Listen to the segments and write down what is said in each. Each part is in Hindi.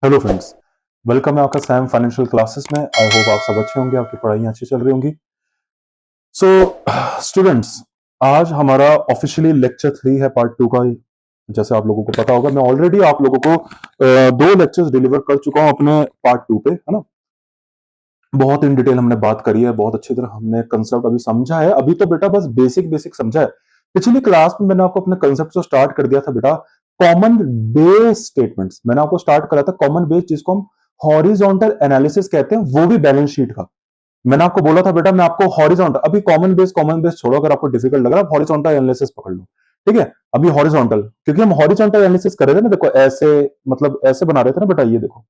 हेलो फ्रेंड्स, वेलकम है आपका सैम फाइनेंशियल क्लासेस में। आई होप आप सब अच्छे होंगे, आपकी पढ़ाई अच्छी चल रही होंगी। सो स्टूडेंट्स, आज हमारा ऑफिशियली लेक्चर 3 है पार्ट 2 का। जैसे आप लोगों को पता होगा, मैं ऑलरेडी आप लोगों को दो लेक्चर्स डिलीवर कर चुका हूं अपने पार्ट 2 पे, है ना। बहुत इन डिटेल हमने बात करी है, बहुत अच्छी तरह हमने कंसेप्ट अभी समझा है। अभी तो बेटा बस बेसिक बेसिक समझा है। पिछली क्लास में मैंने आपको अपने कंसेप्ट से स्टार्ट कर दिया था बेटा। कॉमन बेस स्टेटमेंट्स मैंने आपको स्टार्ट करा था। कॉमन बेस जिसको हम हॉरिजॉन्टल एनालिसिस कहते हैं, वो भी बैलेंस शीट का। मैंने आपको बोला था बेटा, मैं आपको हॉरिजॉन्टल, अभी कॉमन बेस छोड़ो, अगर आपको डिफिकल्ट लग रहा है हॉरिजॉन्टल एनालिसिस पकड़ लो। ठीक है, अभी हॉरिजॉन्टल, क्योंकि हम हॉरिजॉन्टल एनालिसिस कर रहे थे ना। देखो ऐसे, मतलब ऐसे बना रहे थे ना बेटा। ये देखो,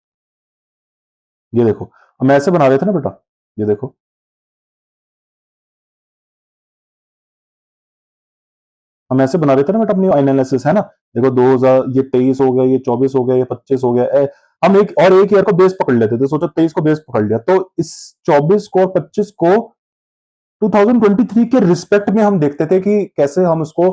ये देखो, हम ऐसे बना रहे थे ना बेटा। ये देखो, हम ऐसे बना रहे थे ना बेटा अपनी एनालिसिस, है ना। देखो 2000, ये 23 हो गया, ये 24 हो गया, ये 25 हो गया। हम एक और एक ईयर को बेस पकड़ लेते थे। सोचो 23 को बेस पकड़ लिया, तो इस 24 को और 25 को 2023 के रिस्पेक्ट में हम देखते थे कि कैसे हम उसको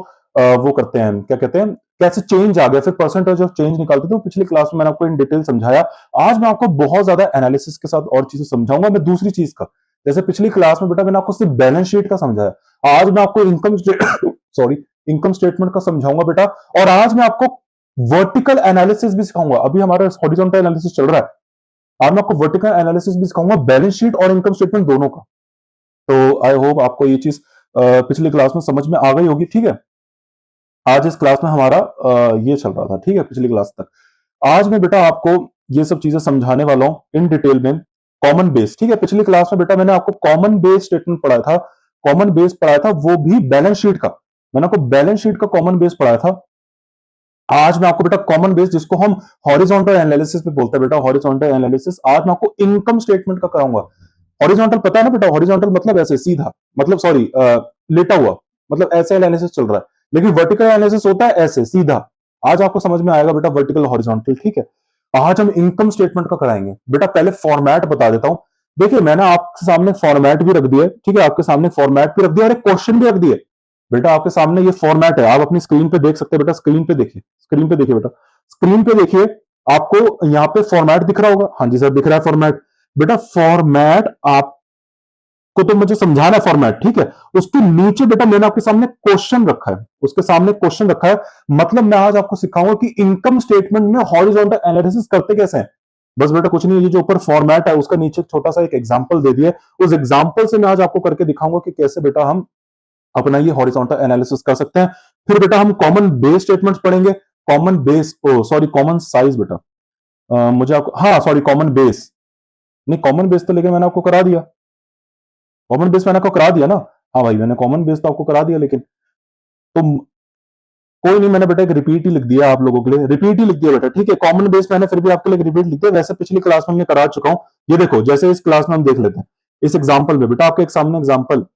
वो करते हैं, क्या कहते हैं, कैसे चेंज आ गया, फिर परसेंटेज ऑफ चेंज निकालते थे। पिछली क्लास में मैंने आपको इन डिटेल समझाया। आज मैं आपको बहुत ज्यादा एनालिसिस के साथ और चीजें समझाऊंगा मैं, दूसरी चीज का। जैसे पिछली क्लास में बेटा मैंने आपको सिर्फ बैलेंस शीट का समझाया, आज मैं आपको इनकम सॉरी, इनकम स्टेटमेंट का समझाऊंगा बेटा। और आज मैं आपको वर्टिकल एनालिसिस भी सिखाऊंगा। अभी हमारा हॉरिजॉन्टल एनालिसिस चल रहा है, आज मैं आपको वर्टिकल एनालिसिस भी सिखाऊंगा, बैलेंस शीट और इनकम स्टेटमेंट दोनों का। तो आई होप आपको ये चीज पिछली क्लास में समझ में आ गई होगी। ठीक है, आज इस क्लास में हमारा ये चल रहा था। ठीक है, पिछली क्लास तक। आज मैं बेटा आपको ये सब चीजें समझाने वाला हूं इन डिटेल में। कॉमन बेस, ठीक है, पिछली क्लास में बेटा मैंने आपको कॉमन बेस स्टेटमेंट पढ़ाया था। कॉमन बेस पढ़ाया था, वो भी बैलेंस शीट का। मैंने आपको बैलेंस शीट का कॉमन बेस पढ़ाया था। आज मैं आपको बेटा कॉमन बेस, जिसको हम हॉरिजॉन्टल एनालिसिस पे बोलते हैं बेटा, हॉरिजॉन्टल एनालिसिस, आज मैं आपको इनकम स्टेटमेंट का कराऊंगा। हॉरिजॉन्टल पता है ना बेटा, हॉरिजॉन्टल मतलब ऐसे सीधा, मतलब सॉरी, लेटा हुआ, मतलब ऐसे एनालिसिस चल रहा है। लेकिन वर्टिकल एनालिसिस होता है ऐसे सीधा। आज आपको समझ में आएगा बेटा वर्टिकल हॉरिजॉन्टल। ठीक है, आज हम इनकम स्टेटमेंट का कराएंगे बेटा। पहले फॉर्मेट बता देता हूं। देखिए, मैंने आपके सामने फॉर्मेट भी रख दिया है। ठीक है, आपके सामने फॉर्मेट भी रख दिया और एक क्वेश्चन भी रख दिया। बेटा आपके सामने ये फॉर्मेट है, आप अपनी स्क्रीन पे देख सकते हैं बेटा। स्क्रीन पे देखिए, स्क्रीन पे देखिए बेटा, स्क्रीन पे देखिए। आपको यहाँ पे फॉर्मेट दिख रहा होगा। हाँ जी सर, दिख रहा है फॉर्मेट। बेटा फॉर्मेट आपको तो मुझे समझाना है फॉर्मेट, ठीक है। उसके नीचे बेटा मैंने आपके सामने क्वेश्चन रखा है, उसके सामने क्वेश्चन रखा है। मतलब मैं आज आपको सिखाऊंगा कि इनकम स्टेटमेंट में हॉरिजॉन्टल एनालिसिस करते कैसे हैं। बस बेटा कुछ नहीं, ये जो ऊपर फॉर्मेट है उसका नीचे छोटा सा एक एग्जांपल दे दिया। उस एग्जांपल से मैं आज आपको करके दिखाऊंगा कि कैसे बेटा हम अपना ये हॉरिजॉन्टल एनालिसिस कर सकते हैं। फिर बेटा हम कॉमन बेस स्टेटमेंट्स पढ़ेंगे। कॉमन बेस, ओ सॉरी, कॉमन साइज बेटा। मुझे आपको, हाँ सॉरी, कॉमन बेस नहीं, कॉमन बेस तो लेकिन मैंने आपको करा दिया। कॉमन बेस मैंने आपको करा दिया ना। हाँ भाई, मैंने कॉमन बेस तो आपको करा दिया, लेकिन तो कोई नहीं, मैंने बेटा एक रिपीट ही लिख दिया आप लोगों के लिए, रिपीट ही लिख दिया बेटा। ठीक है, कॉमन बेस मैंने फिर भी आपके लिए रिपीट लिख दिया। वैसे पिछली क्लास में मैं करा चुका हूं। ये देखो, जैसे इस क्लास में हम देख लेते हैं, इस एग्जाम्पल में बेटा आपके एक सामने एग्जाम्पल,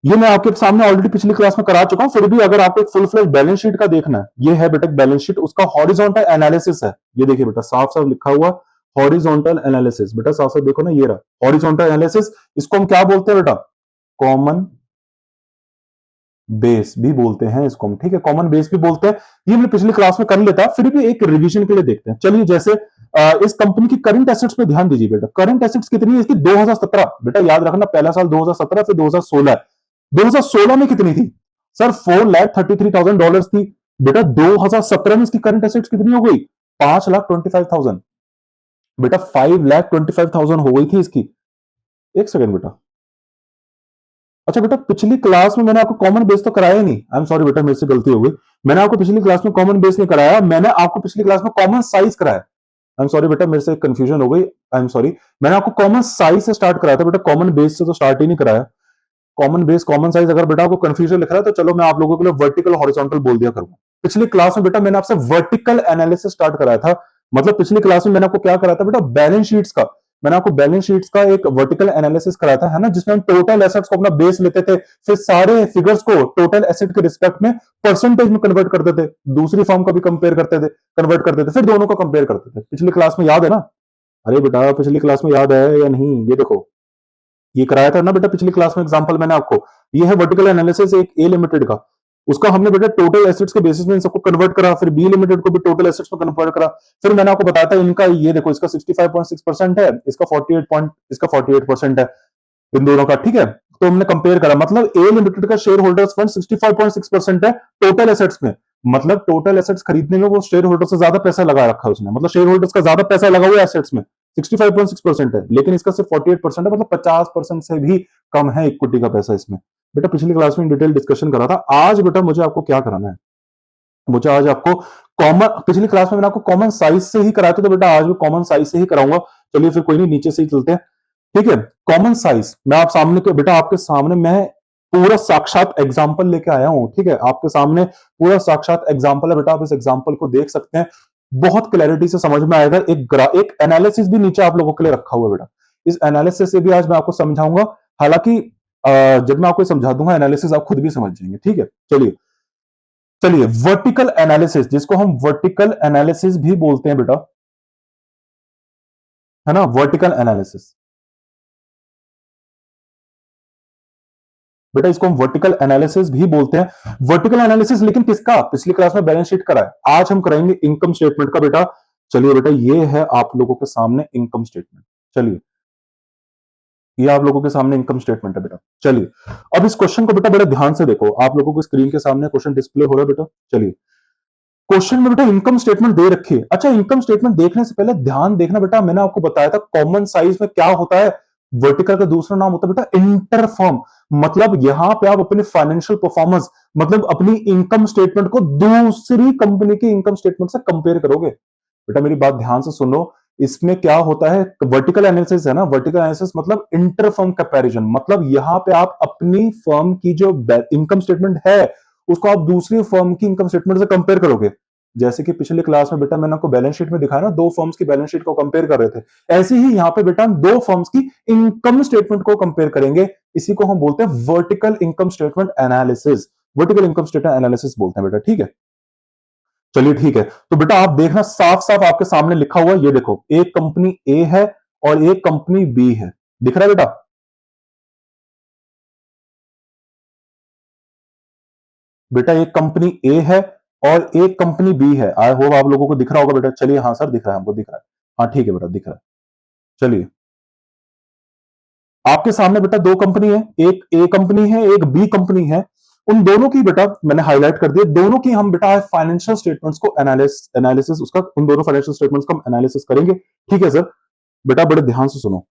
ये मैं आपके सामने ऑलरेडी पिछली क्लास में करा चुका हूं। फिर भी अगर आपको एक फुल फ्लेज बैलेंस शीट का देखना है, ये है बेटा बैलेंस शीट, उसका हॉरिजॉन्टल एनालिसिस है। ये देखिए बेटा, साफ साफ लिखा हुआ हॉरिजॉन्टल एनालिसिस। बेटा साफ साफ देखो ना, ये रहा हॉरिजॉन्टल एनालिसिस। इसको हम क्या बोलते हैं बेटा? कॉमन बेस भी बोलते हैं इसको हम। ठीक है, कॉमन बेस भी बोलते हैं। ये मैंने पिछली क्लास में कर लेता, फिर भी एक रिवीजन के लिए देखते हैं। चलिए, जैसे इस कंपनी की करंट एसेट्स पे ध्यान दीजिए बेटा। करंट एसेट्स कितनी है इसकी? 2017। बेटा याद रखना, पहला साल 2017, फिर 2016 है। 2016 में कितनी थी सर? $4,33,000 थी। बेटा 2017 में इसकी करंट एसेट्स कितनी हो गई? 5,25,000। बेटा 5,25,000 हो गई थी इसकी। एक सेकंड बेटा, अच्छा बेटा, पिछली क्लास में मैंने आपको कॉमन बेस तो कराया ही नहीं। आई एम सॉरी बेटा, मेरे से गलती हो गई। मैंने आपको पिछली क्लास में कॉमन बेस नहीं कराया, मैंने आपको पिछली क्लास में कॉमन साइज कराया। आई एम सॉरी बेटा, मेरे से कंफ्यूजन हो गई। आई एम सॉरी, मैंने आपको कॉमन साइज से स्टार्ट कराया था बेटा, कॉमन बेस से तो स्टार्ट ही नहीं कराया। कॉमन बेस, कॉमन साइज, अगर बेटा आपको कंफ्यूजन लिख रहा है तो चलो मैं आप लोगों के लिए वर्टिकल हॉरिजॉन्टल बोल दिया करूंगा। पिछली क्लास में बेटा मैंने आपसे वर्टिकल एनालिसिस स्टार्ट कराया था। मतलब पिछली क्लास में मैंने आपको क्या कराया था बेटा? बैलेंस शीट्स का। मैंने आपको बैलेंस शीट्स का एक वर्टिकल एनालिसिस कराया था, है ना, जिसमें हम टोटल एसेट्स को अपना बेस लेते थे, फिर सारे फिगर्स को टोटल एसेट के रिस्पेक्ट में परसेंटेज में कन्वर्ट करते थे, दूसरी फॉर्म का भी कंपेयर करते थे, कन्वर्ट करते थे, फिर दोनों को कंपेयर करते थे। पिछली क्लास में याद है ना? अरे बेटा पिछली क्लास में याद है या नहीं? ये देखो, ये कराया था ना बेटा पिछली क्लास में एग्जांपल मैंने आपको। ये है वर्टिकल एनालिसिस एक ए लिमिटेड का। उसका हमने बेटा टोटल एसेट्स के बेसिस में इन सबको कन्वर्ट करा, फिर बी लिमिटेड को भी टोटल एसेट्स में कन्वर्ट करा। फिर मैंने आपको बताया था इनका ये देखो, इसका 65.6% है, इसका 48% है, इन दोनों का, ठीक है। तो हमने कंपेयर करा, मतलब ए लिमिटेड का शेयर होल्डर्स फंड 65.6% है टोटल एसेट्स में, मतलब टोटल एसेट्स खरीदने में वो शेयर होल्डर से ज्यादा पैसा लगा रखा है उसने, मतलब शेयर होल्डर्स का ज्यादा पैसा लगा हुआ है एसेट्स में, 65.6% है, लेकिन इसका सिर्फ 48% है, मतलब 50% से भी कम है इक्विटी का पैसा इसमें। बेटा पिछली क्लास में डिटेल डिस्कशन करा था। आज बेटा मुझे आपको क्या कराना है, मुझे आज आपको कॉमन, पिछली क्लास में मैंने आपको कॉमन साइज से ही कराया था, तो बेटा आज भी कॉमन साइज से ही कराऊंगा। चलिए फिर कोई नहीं, नीचे से ही चलते हैं, ठीक है। कॉमन साइज मैं आप सामने के बेटा आपके सामने मैं पूरा साक्षात एग्जांपल लेके आया हूं, ठीक है, आपके सामने पूरा साक्षात एग्जांपल है बेटा, आप इस एग्जांपल को देख सकते हैं, बहुत क्लैरिटी से समझ में आएगा। एक एनालिसिस भी नीचे आप लोगों के लिए रखा हुआ है बेटा, इस एनालिसिस से भी आज मैं आपको समझाऊंगा। हालांकि जब मैं आपको समझा दूंगा एनालिसिस आप खुद भी समझ जाएंगे, ठीक है। चलिए चलिए, वर्टिकल एनालिसिस, जिसको हम वर्टिकल एनालिसिस भी बोलते हैं बेटा, है ना, वर्टिकल एनालिसिस, बेटा इसको हम वर्टिकल एनालिसिस भी बोलते हैं। वर्टिकल एनालिसिस लेकिन किसका, पिछली क्लास में बैलेंस शीट करा है, आज हम कराएंगे इनकम स्टेटमेंट का बेटा। चलिए बेटा, ये है आप लोगों के सामने इनकम स्टेटमेंट, चलिए ये आप लोगों के सामने इनकम स्टेटमेंट है बेटा। चलिए अब इस क्वेश्चन को बेटा बड़े ध्यान से देखो, आप लोगों को स्क्रीन के सामने क्वेश्चन डिस्प्ले हो रहा है बेटा। चलिए क्वेश्चन में बेटा इनकम स्टेटमेंट दे रखी है। अच्छा, इनकम स्टेटमेंट देखने से पहले ध्यान देखना बेटा, मैंने आपको बताया था कॉमन साइज में क्या होता है, वर्टिकल का दूसरा नाम होता है बेटा इंटरफर्म, मतलब यहां पे आप अपने फाइनेंशियल परफॉर्मेंस, मतलब अपनी इनकम स्टेटमेंट को दूसरी कंपनी की इनकम स्टेटमेंट से कंपेयर करोगे। बेटा मेरी बात ध्यान से सुनो, इसमें क्या होता है, वर्टिकल एनालिसिस है ना, वर्टिकल एनालिसिस मतलब इंटरफर्म कंपैरिजन, मतलब यहां पे आप अपनी फर्म की जो इनकम स्टेटमेंट है उसको आप दूसरी फर्म की इनकम स्टेटमेंट से कंपेयर करोगे। जैसे कि पिछले क्लास में बेटा मैंने आपको बैलेंस शीट में दिखाया ना, दो फर्म्स की बैलेंस शीट को कंपेयर कर रहे थे, ऐसे ही यहां पे बेटा हम दो फर्म्स की इनकम स्टेटमेंट को कंपेयर करेंगे। इसी को हम बोलते हैं vertical income statement analysis, vertical income statement analysis बोलते हैं बेटा, ठीक है। चलिए ठीक है, तो बेटा आप देखना साफ साफ आपके सामने लिखा हुआ है, ये देखो एक कंपनी ए है और एक कंपनी बी है, दिख रहा है बेटा। बेटा एक कंपनी ए है और एक कंपनी बी है, आई होप आप लोगों को दिख रहा होगा बेटा। चलिए हाँ सर दिख रहा है, हमको दिख रहा है, हाँ ठीक है बेटा दिख रहा है। चलिए आपके सामने बेटा दो कंपनी है, एक ए कंपनी है एक बी कंपनी है, उन दोनों की बेटा मैंने हाईलाइट कर दिया, दोनों की हम बेटा फाइनेंशियल स्टेटमेंट्स को एनालिसिस उसका, उन दोनों फाइनेंशियल स्टेटमेंट्स का हम एनालिसिस करेंगे, ठीक है सर। बेटा बड़े ध्यान से सुनो,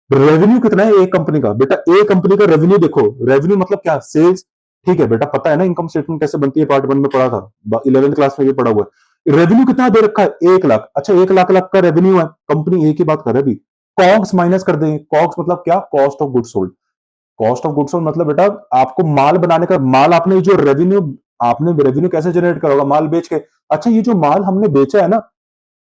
रेवेन्यू कितना है एक कंपनी का, बेटा ए कंपनी का रेवेन्यू देखो, रेवेन्यू मतलब क्या, सेल्स, ठीक है बेटा पता है ना इनकम स्टेटमेंट कैसे बनती है, पार्ट 1 में पढ़ा था, 11th क्लास में ये पढ़ा हुआ है। रेवेन्यू कितना दे रखा है 1 लाख, अच्छा 1 लाख का रेवेन्यू है, कंपनी ए की बात कर रहे हैं अभी, कॉग्स माइनस कर देंगे, कॉग्स मतलब क्या, cost of good sold, cost of goods sold मतलब बेटा आपको माल बनाने का, माल आपने जो रेवेन्यू, आपने रेवेन्यू कैसे जनरेट करा होगा, माल बेच के, अच्छा ये जो माल हमने बेचा है ना,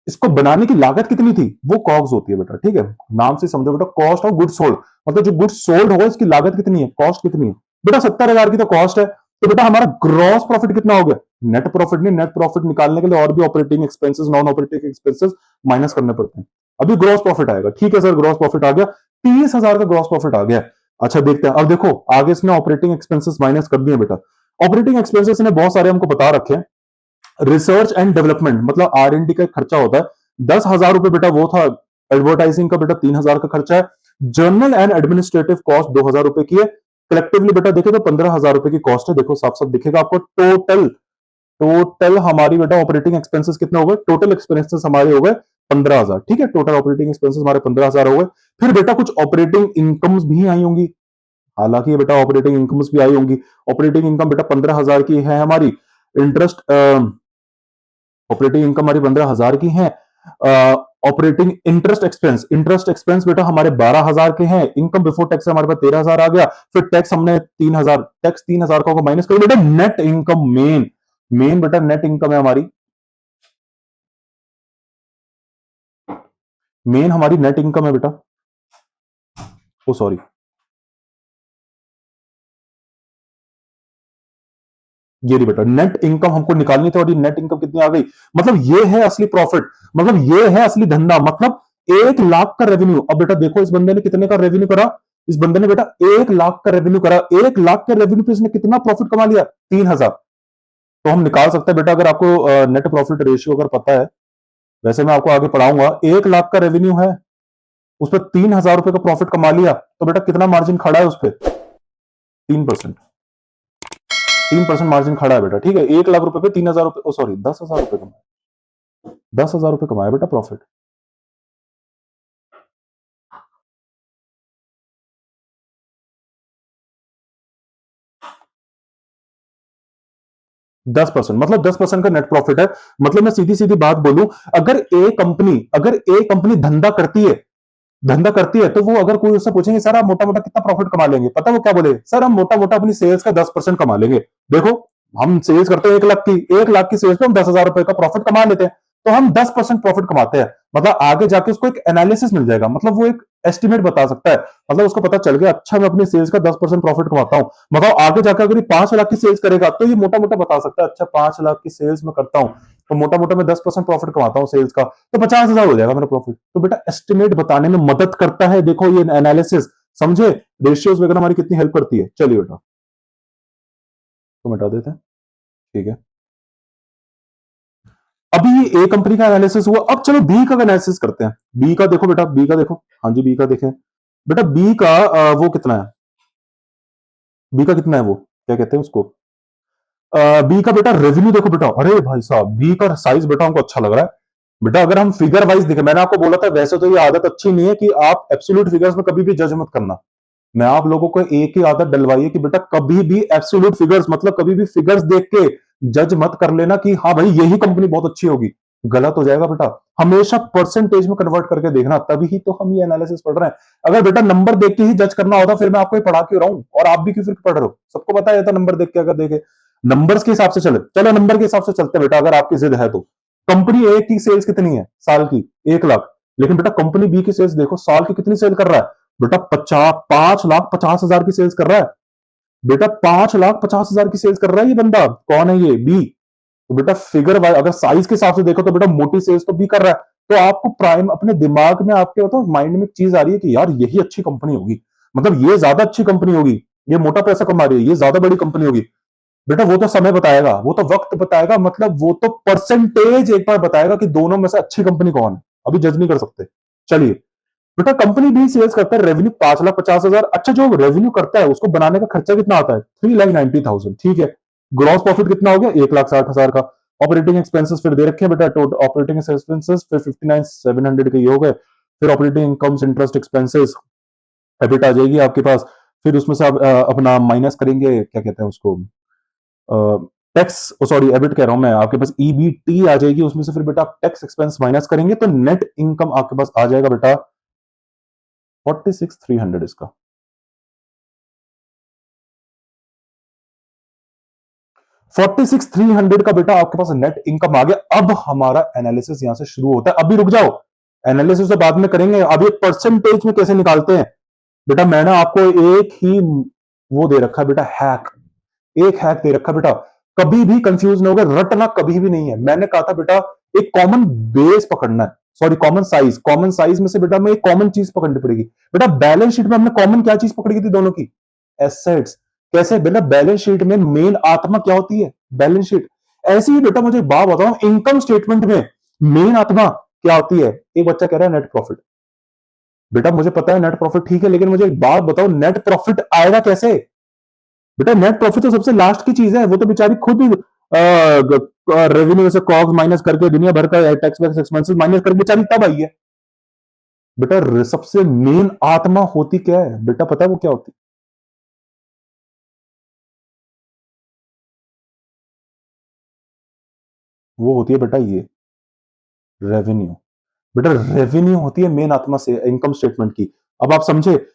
इसको बनाने की लागत कितनी थी, वो कॉग्स होती है बेटा, ठीक है, नाम से समझो बेटा, कॉस्ट ऑफ गुड्स सोल्ड, मतलब जो गुड्स सोल्ड होगा इसकी लागत कितनी है, कॉस्ट कितनी है, बेटा 70,000 की तो कॉस्ट है, तो बेटा हमारा ग्रॉस प्रॉफिट कितना हो गया, नेट प्रॉफिट नहीं, नेट प्रॉफिट निकालने के लिए और भी operating expenses, non operating expenses minus करने पड़ते हैं, अभी ग्रॉस प्रॉफिट आएगा, ठीक है सर ग्रॉस प्रॉफिट आ गया, 30,000 का ग्रॉस प्रॉफिट आ गया। अच्छा देखते हैं, अब देखो आगे इसने ऑपरेटिंग एक्सपेंसेस माइनस कर दिए बेटा, ऑपरेटिंग एक्सपेंसेस ने बहुत सारे हमको बता रखे हैं, रिसर्च एंड डेवलपमेंट मतलब R&D का खर्चा होता है, 10,000 रुपए बेटा वो था, एडवर्टाइजिंग का बेटा 3,000 का खर्चा है, जर्नल एंड एडमिनिस्ट्रेटिव कॉस्ट 2,000 रुपए की है, कलेक्टिवली बेटा देखे तो 15,000 रुपए की कॉस्ट है, देखो साफ साफ दिखेगा आपको, टोटल टोटल हमारी बेटा ऑपरेटिंग एक्सपेंसेस कितने हो गए, टोटल एक्सपेंसेस हमारे हो गए 15,000, ठीक है, टोटल ऑपरेटिंग एक्सपेंसेस हमारे 15,000 हो गए। फिर बेटा कुछ ऑपरेटिंग इनकम्स भी आई होंगी, हालांकि ये बेटा ऑपरेटिंग इनकम्स भी आई होंगी, ऑपरेटिंग इनकम बेटा 15,000 की है हमारी, इंटरेस्ट ऑपरेटिंग इनकम हमारी 15,000 की है, ऑपरेटिंग इंटरेस्ट एक्सपेंस बेटा हमारे 12,000 के हैं, इनकम बिफोर टैक्स हमारे पास 13,000 आ गया, फिर टैक्स हमने 3,000, टैक्स 3,000 का माइनस करो बेटा, नेट इनकम मेन मेन बेटा नेट इनकम है हमारी, मेन हमारी नेट इनकम है बेटा, ओ सॉरी ये रही बेटा नेट इनकम हमको निकालनी थी, और ये नेट इनकम कितनी आ गई, मतलब ये है असली प्रॉफिट, मतलब ये है असली धंधा, मतलब 1 लाख का रेवेन्यू। अब बेटा देखो इस बंदे ने कितने का रेवेन्यू करा, इस बंदे ने बेटा 1 लाख का रेवेन्यू करा, 1 लाख के रेवेन्यू पे इसने कितना प्रॉफिट कमा लिया, 3,000, तो हम निकाल सकते हैं बेटा, अगर आपको नेट प्रॉफिट रेशियो अगर पता है, वैसे मैं आपको आगे पढ़ाऊंगा, 1 लाख का रेवेन्यू है, उस पर 3,000 रुपए का प्रॉफिट कमा लिया, तो बेटा कितना मार्जिन खड़ा है उस पर? 3%। 3% मार्जिन खड़ा है बेटा, ठीक है। 1 लाख रुपए पे 3,000 रुपए, सॉरी 10,000 रुपए कमाए, 10,000 रुपए कमाए बेटा प्रॉफिट। 10%, मतलब 10% का नेट प्रॉफिट है। मतलब मैं सीधी सीधी बात बोलूं, अगर एक कंपनी धंधा करती है तो वो, अगर कोई उससे पूछेंगे सर आप मोटा मोटा कितना प्रॉफिट कमा लेंगे, पता है वो क्या बोले? सर हम मोटा मोटा अपनी सेल्स का 10% कमा लेंगे। देखो, हम सेल्स करते हैं 1 लाख की, 1 लाख की सेल्स पे हम 10,000 रुपए का प्रॉफिट कमा लेते हैं, तो हम 10% प्रॉफिट कमाते हैं। मतलब आगे जाके उसको एक एनालिसिस मिल जाएगा, मतलब वो एक एस्टिमेट बता सकता है, मतलब उसको पता चल गया अच्छा मैं अपनी सेल्स का 10% प्रॉफिट कमाता हूं। मतलब आगे जाकर अगर ये 5 लाख की सेल्स करेगा तो ये मोटा मोटा बता सकता है, अच्छा 5 लाख की सेल्स में करता हूं तो मोटा मोटा मैं 10% प्रॉफिट कमाता हूं सेल्स का, तो 50,000 हो जाएगा मेरा प्रॉफिट। तो बेटा एस्टिमेट बताने में मदद करता है, देखो ये एनालिसिस, समझे? रेशियोज वगैरह हमारी कितनी हेल्प करती है। चलिए बेटा, तो मिटा देते हैं, ठीक है। अभी ये ए कंपनी का एनालिसिस हुआ, अब चलो बी का एनालिसिस करते हैं। बी का देखो बेटा, बी का देखो, हाँ जी बी का देखें बेटा। बी का वो कितना है, बी का कितना है, वो क्या कहते हैं उसको, बी का बेटा रेवेन्यू देखो बेटा। अरे भाई साहब, बी का साइज बेटा हमको अच्छा लग रहा है बेटा। अगर हम फिगर वाइज देखें, मैंने आपको बोला था वैसे तो ये आदत अच्छी नहीं है कि आप एब्सोल्यूट फिगर्स में कभी भी जज मत करना। मैं आप लोगों को एक ही आदत डलवाई है कि बेटा कभी भी एब्सोल्यूट फिगर्स, मतलब कभी भी फिगर्स देख के जज मत कर लेना कि हाँ भाई यही कंपनी बहुत अच्छी होगी, गलत हो जाएगा बेटा। हमेशा परसेंटेज में कन्वर्ट करके देखना, तभी ही तो हम ये एनालिसिस पढ़ रहे हैं। अगर बेटा नंबर देख के ही जज करना होता फिर मैं आपको ये पढ़ा क्यों रहा हूं, और आप भी क्यों फिर पढ़ रहे हो? सबको पता है था नंबर देख के, अगर देखे नंबर्स के हिसाब से चले, चलो नंबर के हिसाब से चलते बेटा, अगर आपकी जिद है तो। कंपनी ए की सेल्स कितनी है साल की? 1 लाख। लेकिन बेटा कंपनी बी की सेल्स देखो साल की कितनी सेल कर रहा है बेटा, 5,50,000 की सेल्स कर रहा है बेटा, 5,50,000 की सेल्स कर रहा है ये बंदा। कौन है ये? बी। तो बेटा फिगर वाइज अगर साइज के हिसाब से देखो तो बेटा मोटी सेल्स तो बी कर रहा है। तो आपको प्राइम अपने दिमाग में, आपके बताओ माइंड में एक चीज आ रही है कि यार यही अच्छी कंपनी होगी, मतलब ये ज्यादा अच्छी कंपनी होगी, ये मोटा पैसा कमा रही है, ये ज्यादा बड़ी कंपनी होगी। बेटा वो तो समय बताएगा, वो तो वक्त बताएगा, मतलब वो तो परसेंटेज एक बार बताएगा कि दोनों में से अच्छी कंपनी कौन है, अभी जज नहीं कर सकते। चलिए बेटा, कंपनी भी सेल्स करता है, रेवेन्यू 5,50,000। अच्छा, जो रेवेन्यू करता है उसको बनाने का खर्चा कितना आता है? 3,90,000, ठीक है। ग्रॉस प्रॉफिट कितना हो गया? 1,60,000 का। ऑपरेटिंग एक्सपेंसेस फिर दे रखे हैं बेटा, टोटल ऑपरेटिंग एक्सपेंसेस फिर 59,700 के ये हो गए। फिर operating incomes, interest expenses, EBIT आ जाएगी आपके पास। फिर उसमें से आप अपना माइनस करेंगे, क्या कहते हैं उसको, टैक्स, सॉरी एबिट कह रहा हूं मैं, आपके पास ईबीटी आ जाएगी, उसमें से फिर बेटा आप टैक्स एक्सपेंस माइनस करेंगे तो नेट इनकम आपके पास आ जाएगा बेटा 46,300 इसका। 46,300 का बेटा आपके पास नेट इनकम आ गया। अब हमारा एनालिसिस यहां से शुरू होता है। अभी रुक जाओ, एनालिसिस तो बाद में करेंगे, अभी परसेंटेज में कैसे निकालते हैं बेटा। मैंने आपको एक ही वो दे रखा है बेटा, हैक, एक हैक दे रखा बेटा। कभी भी कंफ्यूज नहीं होगा, रटना कभी भी नहीं है। मैंने कहा था बेटा एक कॉमन बेस पकड़ना है, सॉरी कॉमन साइज में से बेटा मैं एक कॉमन चीज पकड़नी पड़ेगी बेटा। बैलेंस शीट में हमने कॉमन क्या चीज पकड़ी थी दोनों की? एसेट्स। कैसे बेटा? बैलेंस शीट में मेन आत्मा क्या होती है? Balance sheet. ऐसे ही बेटा मुझे एक बात बताओ, इनकम स्टेटमेंट में मेन आत्मा क्या होती है? एक बच्चा कह रहा है नेट प्रॉफिट। बेटा मुझे पता है नेट प्रॉफिट ठीक है, लेकिन मुझे एक बात बताओ, नेट प्रॉफिट आएगा कैसे? बेटा नेट प्रॉफिट तो सबसे लास्ट की चीज है, वो तो बेचारी खुद ही रेवेन्यू से कॉग्स माइनस करके दुनिया भर का टैक्स वैक्स एक्सपेंसेस माइनस करके बेचारी तब आई है बेटा। सबसे मेन आत्मा होती क्या है बेटा, पता है वो क्या होती? वो होती है बेटा ये रेवेन्यू। बेटा रेवेन्यू होती है मेन आत्मा से इनकम स्टेटमेंट की। अब आप समझे,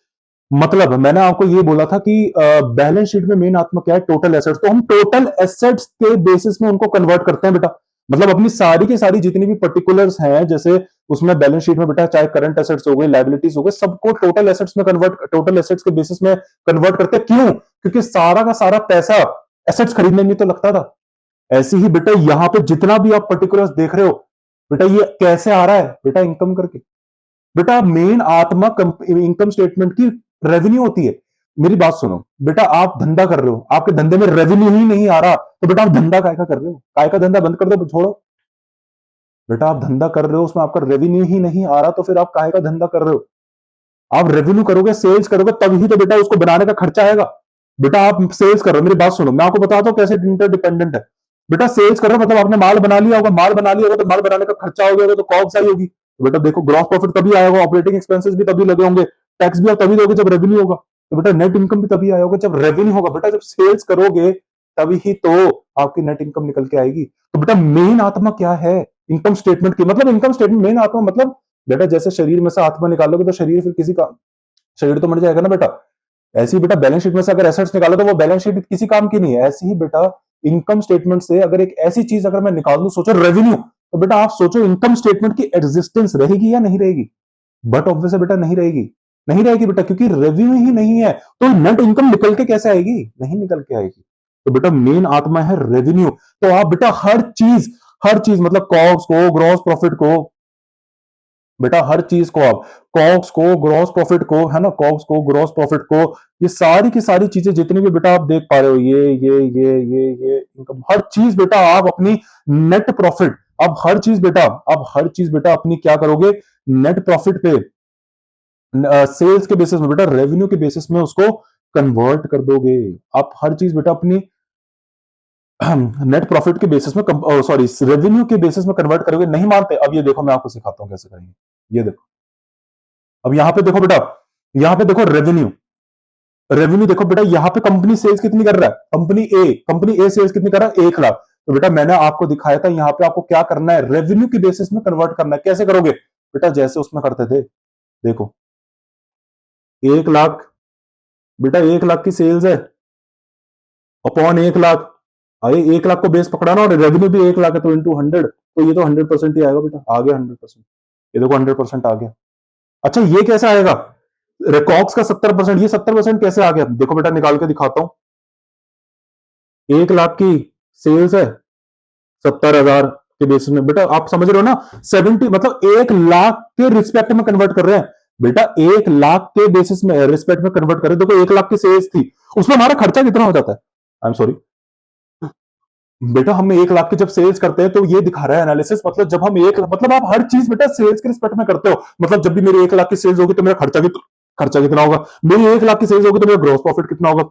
मतलब मैंने आपको ये बोला था कि बैलेंस शीट में मेन आत्मा क्या है? Total assets. तो हम टोटल एसेट्स के बेसिस में उनको कन्वर्ट करते हैं बेटा। मतलब अपनी सारी की सारी जितनी भी पर्टिकुलर्स हैं, जैसे उसमें बैलेंस शीट में बेटा चाहे करंट एसेट्स हो गए, लायबिलिटीज हो गए, सबको टोटल एसेट्स में कन्वर्ट, टोटल एसेट्स के बेसिस में कन्वर्ट करते हैं। क्यों? क्योंकि सारा का सारा पैसा एसेट्स खरीदने में तो लगता था। ऐसे ही बेटा यहां पे जितना भी आप पर्टिकुलर्स देख रहे हो बेटा, ये कैसे आ रहा है बेटा? इनकम करके। बेटा मेन आत्मा इनकम स्टेटमेंट की रेवेन्यू होती है। मेरी बात सुनो बेटा, आप धंधा कर रहे हो, आपके धंधे में रेवेन्यू ही नहीं आ रहा, तो बेटा आप धंधा काय का कर रहे हो? काय का धंधा बंद कर दो, छोड़ो। बेटा आप धंधा कर रहे हो, उसमें आपका रेवेन्यू ही नहीं आ रहा, तो फिर आप काय का धंधा कर रहे हो? आप रेवेन्यू करोगे, सेल्स करोगे, तभी तो बेटा उसको बनाने का खर्चा आएगा। बेटा आप सेल्स कर रहे हो, मेरी बात सुनो, मैं आपको बताता हूं कैसे इंटरडिपेंडेंट है। बेटा सेल्स कर रहे हो मतलब आपने माल बना लिया होगा, माल बना लिया होगा तो माल बनाने का खर्चा हो गया होगा, तो कॉस्ट आई होगी। तो बेटा देखो, ग्रॉस प्रॉफिट तभी आएगा, ऑपरेटिंग एक्सपेंसेस भी तभी लगे होंगे, टैक्स भी आप तभी दोगे जब रेवेन्यू होगा। तो बेटा नेट इनकम भी तभी आया होगा जब रेवेन्यू होगा। बेटा जब सेल्स करोगे तभी ही तो आपकी नेट इनकम निकल के आएगी। तो बेटा मेन आत्मा क्या है इनकम स्टेटमेंट की? मतलब इनकम स्टेटमेंट मेन आत्मा मतलब, बेटा जैसे शरीर में से आत्मा निकालोगे तो शरीर फिर किसी का, शरीर तो मर जाएगा ना बेटा। ऐसे ही बेटा बैलेंस शीट में से अगर एसेट्स निकालो तो वो बैलेंस शीट किसी काम की नहीं है। ऐसे ही बेटा इनकम स्टेटमेंट से अगर एक ऐसी चीज अगर मैं निकाल दूं, सोचो रेवेन्यू, तो बेटा आप सोचो इनकम स्टेटमेंट की एग्जिस्टेंस रहेगी या नहीं रहेगी? बट ऑब्वियस बेटा नहीं रहेगी। नहीं रहेगी बेटा, क्योंकि रेवेन्यू ही नहीं है, तो नेट इनकम निकल के कैसे आएगी? नहीं निकल के आएगी। तो बेटा मेन आत्मा है रेवेन्यू। तो आप बेटा हर चीज मतलब कॉस्ट को, ग्रॉस प्रॉफिट को, बेटा हर चीज को आप, कॉक्स को, ग्रॉस प्रॉफिट को, है ना, कॉक्स को, ग्रॉस प्रॉफिट को, ये सारी की सारी चीजें जितनी भी बेटा आप देख पा रहे हो, ये इनकम, हर चीज बेटा आप अपनी नेट प्रॉफिट, अब हर चीज बेटा, अब हर चीज बेटा अपनी क्या करोगे? नेट प्रॉफिट पे, सेल्स के बेसिस में बेटा, रेवेन्यू के बेसिस में उसको कन्वर्ट कर दोगे। आप हर चीज बेटा अपनी नेट प्रॉफिट के बेसिस में, सॉरी रेवेन्यू के बेसिस में कन्वर्ट करोगे। नहीं मानते? अब ये देखो मैं आपको सिखाता हूं कैसे करेंगे। ये देखो, अब यहां पे देखो बेटा, यहां पे देखो रेवेन्यू, रेवेन्यू देखो बेटा, यहां पे कंपनी सेल्स कितनी कर रहा है? कंपनी ए सेल्स कितनी कर रहा है? 1 लाख। तो बेटा मैंने आपको दिखाया था यहां पे आपको क्या करना है, रेवेन्यू के बेसिस में कन्वर्ट करना है। कैसे करोगे बेटा? जैसे उसमें करते थे, देखो 1 लाख, बेटा 1 लाख की सेल्स है अपॉन 1 लाख, अरे 1 लाख को बेस पकड़ा ना, और रेवेन्यू भी 1 लाख है तो इंटू 100, तो ये तो 100% ही आएगा बेटा। आ गया 100%, ये देखो 100% आ गया। अच्छा ये कैसे आएगा? रिकॉक्स का 70%, ये 70% कैसे आ गया? देखो बेटा निकाल के दिखाता हूं। 1 लाख की सेल्स है, 70,000 के बेसिस में, बेटा आप समझ रहे हो ना, 70 मतलब 1 लाख के रिस्पेक्ट में कन्वर्ट कर रहे हैं बेटा, 1 लाख के बेसिस में रिस्पेक्ट में कन्वर्ट कर रहे हैं। देखो 1 लाख की सेल्स थी, उसमें हमारा खर्चा कितना हो जाता है? आई एम सॉरी बेटा, हम 1 लाख की जब सेल्स करते हैं तो ये दिखा रहा है एनालिसिस, मतलब जब हम एक, मतलब आप हर चीज बेटा सेल्स के रिस्पेक्ट में करते हो। मतलब जब भी मेरी 1 लाख की सेल्स होगी तो मेरा खर्चा कितना होगा? मेरी 1 लाख की सेल्स होगी तो मेरा ग्रॉस प्रॉफिट कितना होगा?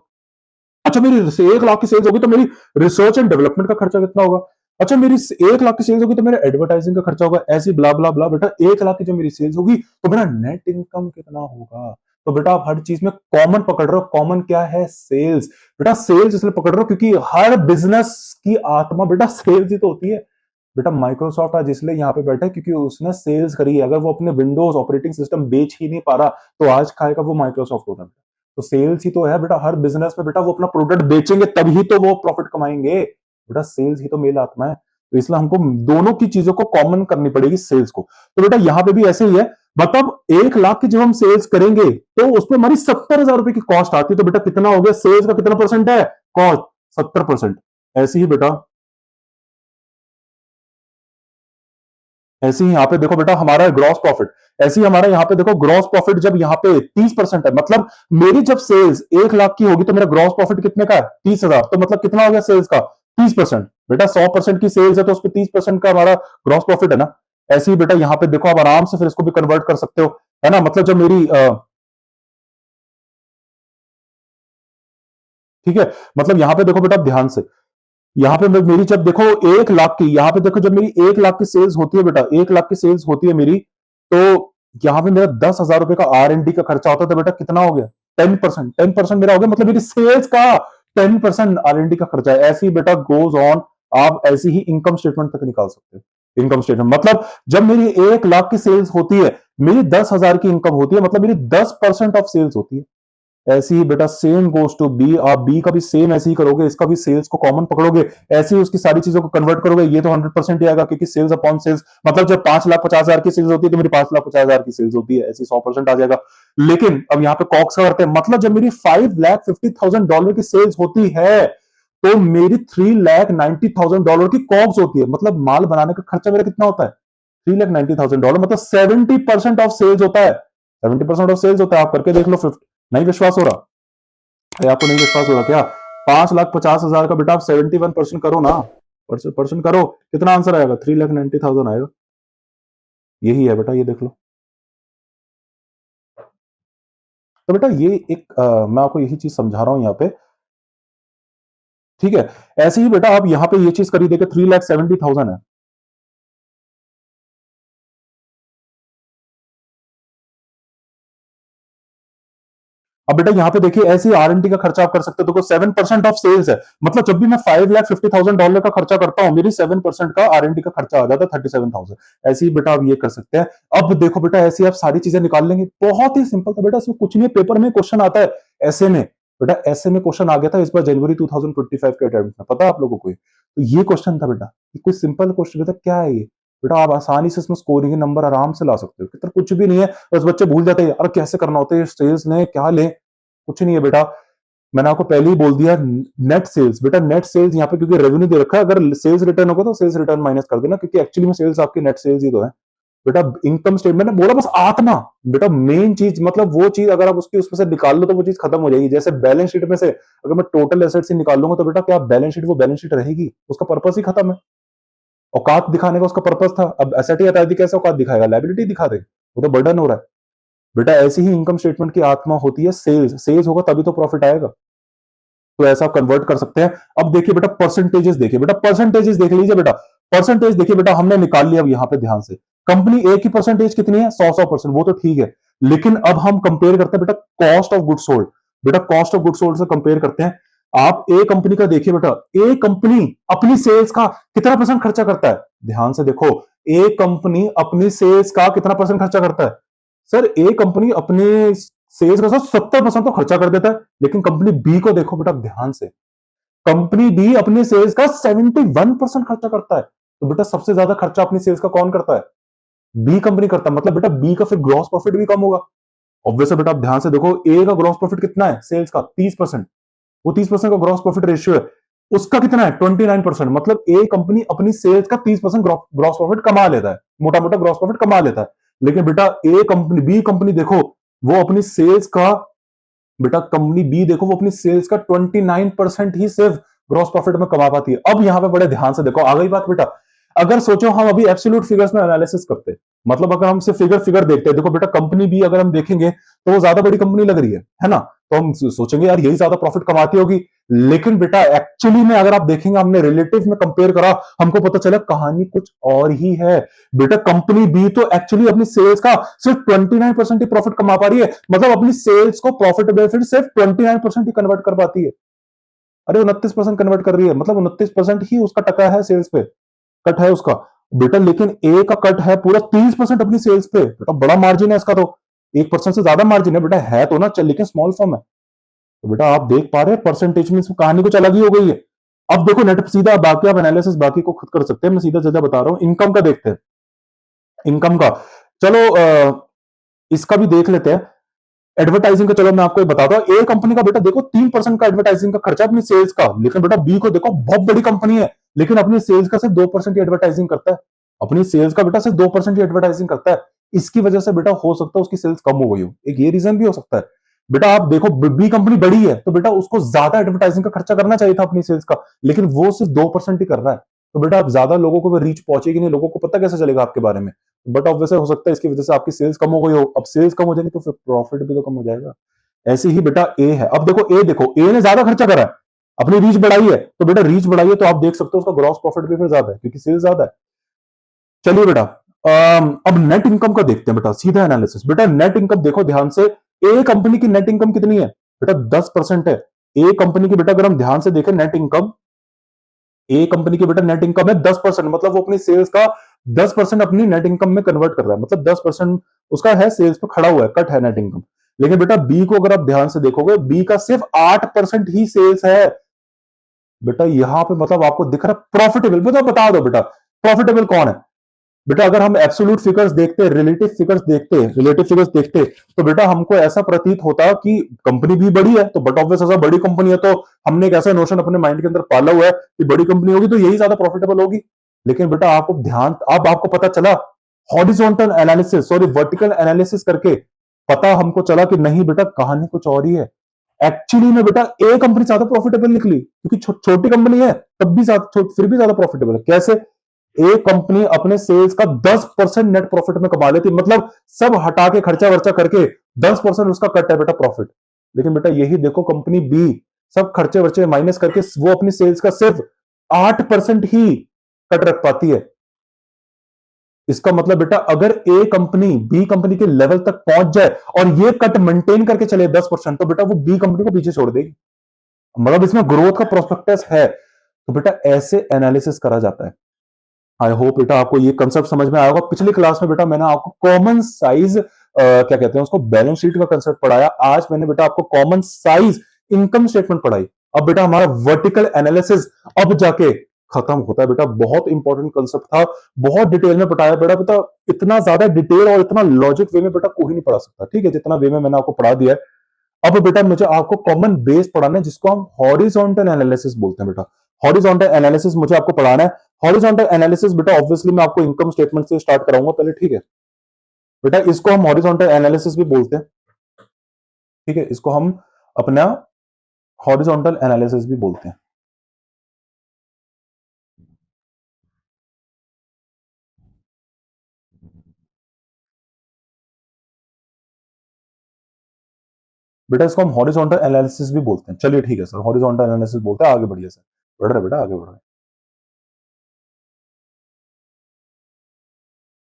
अच्छा मेरी 1 लाख की सेल्स होगी तो मेरी रिसर्च एंड डेवलपमेंट का खर्चा कितना होगा? अच्छा मेरी 1 लाख की सेल्स होगी तो मेरा एडवर्टाइजिंग का खर्चा होगा, ऐसी ब्ला ब्ला ब्ला। बेटा 1 लाख की जब मेरी सेल्स होगी तो मेरा नेट इनकम कितना होगा? तो बेटा आप हर चीज में कॉमन पकड़ रहे हो। कॉमन क्या है? सेल्स। बेटा सेल्स इसलिए पकड़ रहे हो क्योंकि हर बिजनेस की आत्मा बेटा सेल्स ही तो होती है। बेटा माइक्रोसॉफ्ट आज इसलिए यहाँ पे बैठा है क्योंकि उसने सेल्स करी है। अगर वो अपने विंडोज ऑपरेटिंग सिस्टम बेच ही नहीं पा रहा तो आज खाएगा वो माइक्रोसॉफ्ट होता है। तो सेल्स ही तो है बेटा हर बिजनेस में। बेटा वो अपना प्रोडक्ट बेचेंगे तभी तो वो प्रॉफिट कमाएंगे। बेटा सेल्स ही तो मेल आत्मा है। तो इसलिए हमको दोनों की चीजों को कॉमन करनी पड़ेगी, सेल्स को। तो बेटा यहाँ पे भी ऐसे ही है। मतलब 1 लाख की जब हम सेल्स करेंगे तो उसमें हमारी 70,000 रुपए की कॉस्ट आती है। तो बेटा कितना हो गया? सेल्स का कितना परसेंट है? कॉस्ट 70%। ऐसे ही बेटा, ऐसे ही यहाँ पे देखो बेटा हमारा ग्रॉस प्रॉफिट, ऐसे ही हमारा यहाँ पे देखो ग्रॉस प्रॉफिट जब यहाँ पे 30% है, मतलब मेरी जब सेल्स 1 लाख की होगी तो मेरा ग्रॉस प्रॉफिट कितने का है? 30,000। तो मतलब कितना हो गया सेल्स का? 30%। बेटा 100% की सेल्स है तो उसपे 30% का हमारा ग्रॉस प्रॉफिट है ना। ऐसे ही बेटा यहाँ पे देखो आप आराम से फिर इसको भी कन्वर्ट कर सकते हो, है ना। मतलब जब मेरी ठीक है, मतलब यहाँ पे देखो बेटा ध्यान से, यहाँ पे मेरी जब देखो 1 लाख की, यहाँ पे देखो जब मेरी 1 लाख की सेल्स होती है बेटा, 1 लाख की सेल्स होती है मेरी, तो यहाँ पे मेरा 10,000 रुपए का R&D का खर्चा होता है। तो बेटा कितना हो गया? 10%। 10% मेरा हो गया, मतलब मेरी सेल्स का 10% R&D का खर्चा है। ऐसे ही बेटा गोज ऑन, आप ऐसी ही इनकम स्टेटमेंट तक निकाल सकते हो। इनकम स्टेटमेंट मतलब जब मेरी 1 लाख की सेल्स होती है, मेरी 10,000 की इनकम होती है, मतलब मेरी 10% ऑफ सेल्स होती है। ऐसे ही बेटा सेम गोस टू बी, आप बी का भी सेम ऐसे ही करोगे, इसका भी सेल्स को कॉमन पकड़ोगे, ऐसे ही उसकी सारी चीजों को कन्वर्ट करोगे। ये तो 100% ही आएगा क्योंकि सेल्स अपॉन सेल्स, मतलब जब 5,50,000 की सेल्स होती है तो मेरी 5,50,000 की सेल्स होती है, ऐसे 100% आ जाएगा। लेकिन अब यहाँ पे कॉक्स का करते हैं, मतलब जब मेरी $5,50,000 की सेल्स होती है तो मेरी $3,90,000 की कॉक्स होती है। मतलब माल बनाने का खर्चा मेरा कितना होता है? $3,90,000, मतलब 70% ऑफ सेल्स होता है। 70% ऑफ सेल्स होता है। आप करके देख लो, 50 नहीं विश्वास हो रहा? आपको नहीं विश्वास हो रहा क्या? 5,50,000 का बेटा आप 71% करो ना, परसेंट करो, कितना आंसर आएगा? 3,90,000 आएगा। यही है बेटा, ये देख लो। तो बेटा ये एक मैं आपको यही चीज समझा रहा हूं यहाँ पे, ठीक है। ऐसे ही बेटा आप यहाँ पे ये चीज करी, देखिए 3,70,000 है। अब बेटा यहाँ पे देखिए ऐसे R&D का खर्चा आप कर सकते हो, देखो 7% ऑफ सेल्स है, मतलब जब भी मैं $5,50,000 का खर्चा करता हूं, मेरी 7% का R&D का खर्चा आ जाता है 37,000। ऐसे ही बेटा आप ये कर सकते हैं। अब देखो बेटा ऐसे आप सारी चीजें निकाल लेंगे, बहुत ही सिंपल था बेटा, इसमें कुछ नहीं है। पेपर में क्वेश्चन आता है ऐसे में, बेटा ऐसे में क्वेश्चन आ गया था इस बार जनवरी 2025 के अटेम्प्ट में, पता है आप लोगों को? तो ये क्वेश्चन था बेटा, कोई सिंपल क्वेश्चन बेटा, क्या है ये बेटा, आप आसानी से इसमें स्कोरिंग के नंबर आराम से ला सकते हो, कितना कुछ भी नहीं है। बस बच्चे भूल जाते हैं, अरे कैसे करना होता है, सेल्स लें क्या लें, कुछ नहीं है बेटा। मैंने आपको पहले ही बोल दिया, नेट सेल्स बेटा, नेट सेल्स यहाँ पे क्योंकि रेवेन्यू दे रखा है, अगर सेल्स रिटर्न होगा तो सेल्स रिटर्न माइनस कर देना, क्योंकि एक्चुअली में सेल्स आपकी नेट सेल्स ही तो है बेटा। इनकम स्टेटमेंट ने बोला बस आत्मा, बेटा मेन चीज, मतलब वो चीज अगर आप उसकी उसमें से निकाल लो तो वो चीज खत्म हो जाएगी। जैसे बैलेंस शीट में से अगर मैं टोटल एसेट से निकाल लूंगा तो बेटा क्या बैलेंस शीट वो बैलेंस शीट रहेगी, उसका पर्पस ही खत्म है। औकात दिखाने का उसका पर्पस था, अब एसेट ही हटा दी, कैसे औकात दिखाएगा, लायबिलिटी दिखा दे, वो तो बर्डन हो रहा है बेटा। ऐसी ही इनकम स्टेटमेंट की आत्मा होती है सेल्स, सेल्स होगा तभी तो प्रॉफिट आएगा। तो ऐसा कन्वर्ट कर सकते हैं। अब देखिए बेटा परसेंटेजेस, देखिए बेटा परसेंटेजेस देख लीजिए बेटा, परसेंटेज देखिए बेटा, हमने निकाल लिया अब यहां पे ध्यान से। कंपनी ए की परसेंटेज कितनी है? 100%, वो तो ठीक है। लेकिन अब हम कंपेयर करते हैं बेटा कॉस्ट ऑफ गुड सोल्ड, बेटा कॉस्ट ऑफ गुड सोल्ड से कंपेयर करते हैं। आप ए कंपनी का देखिए बेटा, ए कंपनी अपनी सेल्स का कितना परसेंट खर्चा करता है? ध्यान से देखो, ए कंपनी अपनी सेल्स का कितना परसेंट खर्चा करता है? सर ए कंपनी अपने सेल्स का 70% तो खर्चा कर देता है, लेकिन कंपनी बी को देखो बेटा ध्यान से, कंपनी बी अपने सेल्स का 71% खर्चा करता है। तो बेटा सबसे ज्यादा खर्चा अपनी सेल्स का कौन करता है? बी कंपनी करता है, मतलब बेटा बी का फिर ग्रॉस प्रॉफिट भी कम होगा। ऑब्वियसली बेटा आप ध्यान से देखो, ए का ग्रॉस प्रॉफिट कितना है सेल्स का? 30%, वो 30% का ग्रॉस प्रॉफिट रेशियो है। उसका कितना है? 29%, मतलब ए कंपनी अपनी सेल्स का 30% ग्रॉस प्रॉफिट कमा लेता है, मोटा मोटा ग्रॉस प्रॉफिट कमा लेता है। लेकिन बेटा ए कंपनी, बी कंपनी देखो, वो अपनी सेल्स का, बेटा कंपनी बी देखो, वो अपनी सेल्स का 29% ही सिर्फ ग्रॉस प्रॉफिट में कमा पाती है। अब यहां पे बड़े ध्यान से देखो, आ गई बात बेटा। अगर सोचो हम अभी एब्सोल्यूट फिगर्स में एनालिसिस करते, मतलब अगर हम सिर्फ फिगर फिगर देखते हैं, देखो बेटा कंपनी बी अगर हम देखेंगे तो वो ज्यादा बड़ी कंपनी लग रही है ना, तो हम सोचेंगे यार यही ज्यादा प्रॉफिट कमाती होगी। लेकिन बेटा एक्चुअली में अगर आप देखेंगे, हमने रिलेटिव में कंपेयर करा, हमको पता चला कहानी कुछ और ही है। बेटा कंपनी बी तो एक्चुअली अपनी सेल्स का सिर्फ 29% ही प्रॉफिट कमा पा रही है, मतलब अपनी सेल्स को प्रॉफिट बेनिफिट सिर्फ 29% ही कन्वर्ट कर पाती है। अरे 29% कन्वर्ट कर रही है, मतलब 29% ही उसका टका है सेल्स पे, कट है उसका बेटा। लेकिन ए का कट है पूरा 30% अपनी सेल्स पे, बेटा बड़ा मार्जिन है इसका, तो 1% से ज्यादा मार्जिन है बेटा, है तो ना, चल लेकिन स्मॉल फर्म है। तो बेटा आप देख पा रहे हैं परसेंटेज में इसमें कहानी कुछ अलग ही हो गई है। अब देखो नेट सीधा बाकी आप एनालिसिस बाकी को खुद कर सकते हैं, मैं सीधा सीधा बता रहा हूं। इनकम का देखते हैं, इनकम का चलो इसका भी देख लेते हैं। एडवर्टाइजिंग का चलो मैं आपको बताता हूं। ए कंपनी का बेटा देखो 3% का एडवर्टाइजिंग का खर्चा अपनी सेल्स का, लेकिन बेटा बी को देखो बहुत बड़ी कंपनी है, लेकिन अपनी सेल्स का सिर्फ 2% ही एडवर्टाइजिंग करता है। अपनी सेल्स का बेटा सिर्फ 2% ही एडवर्टाइजिंग करता है। इसकी वजह से बेटा हो सकता है उसकी सेल्स कम हो गई हो, एक ये रीजन भी हो सकता है। बेटा आप देखो बी कंपनी बड़ी है, तो बेटा उसको ज्यादा एडवर्टाइजिंग का खर्चा करना चाहिए था अपनी सेल्स का, लेकिन वो सिर्फ 2% ही कर रहा है। तो बेटा आप ज्यादा लोगों को रीच पहुंचेगी नहीं, लोगों को पता कैसे चलेगा आपके बारे में। बट ऑब्वियसली हो सकता है इसकी वजह से आपकी सेल्स कम हो गई हो, अब सेल्स कम हो जाएगी तो फिर प्रॉफिट भी तो कम हो जाएगा। ऐसे ही बेटा ए है, अब देखो ए, देखो ए ने ज्यादा खर्चा करा है, अपनी रीच बढ़ाई है, तो बेटा रीच बढ़ाई है तो आप देख सकते हो उसका ग्रॉस प्रॉफिट भी फिर ज्यादा है क्योंकि सेल्स ज्यादा है। चलिए बेटा अब नेट इनकम का देखते हैं बेटा, सीधा एनालिसिस। बेटा नेट इनकम देखो ध्यान से, ए कंपनी की नेट इनकम कितनी है बेटा? 10% है ए कंपनी की बेटा। अगर हम ध्यान से देखें नेट इनकम, ए कंपनी की बेटा नेट इनकम है 10%, मतलब वो अपनी सेल्स का 10% अपनी नेट इनकम में कन्वर्ट कर रहा है, मतलब 10% उसका है सेल्स पे खड़ा हुआ है, कट है नेट इनकम। लेकिन बेटा बी को अगर आप ध्यान से देखोगे, बी का सिर्फ 8% ही सेल्स है बेटा। यहां पे मतलब आपको दिख रहा है प्रॉफिटेबल, बेटा बता दो बेटा प्रॉफिटेबल कौन है बेटा। अगर हम एब्सोल्यूट फिगर्स देखते, रिलेटिव फिगर्स देखते, रिलेटिव फिगर्स देखते, तो बेटा हमको ऐसा प्रतीत होता कि कंपनी भी बड़ी है, तो बट ऑब्वियस ऐसा बड़ी कंपनी है तो हमने एक ऐसा नोशन अपने माइंड के अंदर पाला हुआ है कि बड़ी कंपनी होगी तो यही ज्यादा प्रॉफिटेबल होगी। लेकिन बेटा आपको ध्यान, अब आपको पता चला horizontal analysis, sorry vertical analysis करके पता हमको चला कि नहीं बेटा कहानी कुछ और ही है। एक्चुअली में बेटा ए कंपनी ज्यादा प्रॉफिटेबल निकली क्योंकि छोटी कंपनी है, तब भी फिर भी ज्यादा प्रॉफिटेबल है। कैसे? ए कंपनी अपने सेल्स का 10% नेट प्रॉफिट में कमा लेती, मतलब सब हटा के खर्चा वर्चा करके 10% उसका कट है बेटा प्रॉफिट। लेकिन बेटा यही देखो कंपनी बी सब खर्चे वर्चे माइनस करके वो अपनी सेल्स का सिर्फ 8% ही कट रख पाती है। इसका मतलब बेटा अगर ए कंपनी बी कंपनी के लेवल तक पहुंच जाए और ये कट मेंटेन करके चले 10%, तो बेटा वो बी कंपनी को पीछे छोड़ देगी, मतलब इसमें ग्रोथ का प्रोस्पेक्टस है। तो बेटा ऐसे एनालिसिस करा जाता है। आई होप बेटा आपको ये कंसेप्ट समझ में आया होगा। पिछली क्लास में बेटा मैंने आपको कॉमन साइज क्या कहते हैं उसको, बैलेंस शीट का कंसेप्ट पढ़ाया। आज मैंने बेटा आपको कॉमन साइज इनकम स्टेटमेंट पढ़ाई। अब बेटा हमारा वर्टिकल एनालिसिस अब जाके खत्म होता है बेटा। बहुत इंपॉर्टेंट कंसेप्ट था, बहुत डिटेल में बताया बेटा। बेटा इतना ज्यादा डिटेल और इतना लॉजिक वे में बेटा कोई नहीं पढ़ा सकता, ठीक है, जितना वे में मैंने आपको पढ़ा दिया है। अब बेटा मुझे आपको कॉमन बेस पढ़ाना है जिसको हम हॉरिजॉन्टल एनालिसिस बोलते हैं बेटा। हॉरिजॉन्टल एनालिसिस मुझे आपको पढ़ाना है। हॉरिजॉन्टल एनालिसिस बेटा ऑब्वियसली मैं आपको इनकम स्टेटमेंट से स्टार्ट कराऊंगा पहले, ठीक है बेटा। इसको हम हॉरिजॉन्टल एनालिसिस भी बोलते हैं, ठीक है, इसको हम अपना हॉरिजॉन्टल एनालिसिस भी बोलते हैं। बेटा इसको हम हॉरिजॉन्टल एनालिसिस भी बोलते हैं। चलिए ठीक है सर, हॉरिजॉन्टल एनालिसिस बोलते हैं। आगे बढ़िए सर, बढ़ रहे बेटा, आगे बढ़ रहे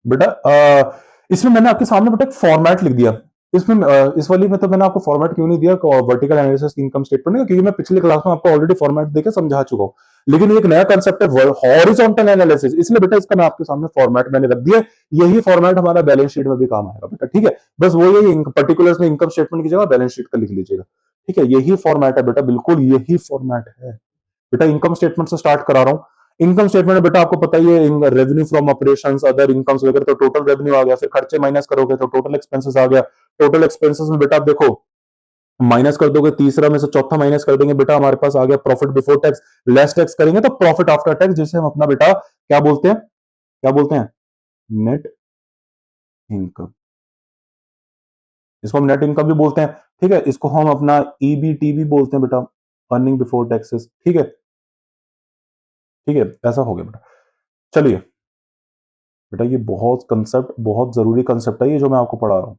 बेटा। इसमें मैंने आपके सामने बेटा एक फॉर्मेट लिख दिया। इसमें इस वाली में तो मैंने आपको फॉर्मेट क्यों नहीं दिया वर्टिकल एनालिसिस इनकम स्टेटमेंट, क्योंकि मैं पिछली क्लास में आपको ऑलरेडी फॉर्मेट देकर समझा चुका हूं। लेकिन एक नया कंसेप्ट है हॉरिजॉन्टल एनालिसिस, इसलिए बेटा इसका मैं आपके सामने फॉर्मेट मैंने रख दिया। यही फॉर्मेट हमारा बैलेंस शीट में भी काम आएगा बेटा, ठीक है। बस वो यही पर्टिकुलर्स में इनकम स्टेटमेंट की जगह बैलेंस शीट का लिख लीजिएगा, ठीक है। यही फॉर्मेट है बेटा, बिल्कुल यही फॉर्मेट है बेटा। इनकम स्टेटमेंट से स्टार्ट करा रहा हूं। इनकम स्टेटमेंट में बेटा आपको पता ही है, revenue from operations, other incomes वगैरह, तो टोटल रेवेन्यू आ गया, फिर खर्चे माइनस करोगे तो टोटल एक्सपेंसेस आ गया। टोटल एक्सपेंसेस में बेटा आप देखो माइनस कर दोगे, तीसरा में से चौथा माइनस कर देंगे बेटा, हमारे पास आ गया profit before tax. Less tax करेंगे तो प्रॉफिट आफ्टर टैक्स, जिसे हम अपना बेटा क्या बोलते हैं, क्या बोलते हैं, नेट इनकम। इसको हम नेट इनकम भी बोलते हैं, ठीक है। इसको हम अपना ईबीटी भी बोलते हैं बेटा, अर्निंग बिफोर टैक्सेस, ठीक है, ठीक है। ऐसा हो गया बेटा। चलिए बेटा, ये बहुत कंसेप्ट, बहुत जरूरी कंसेप्ट है ये जो मैं आपको पढ़ा रहा हूं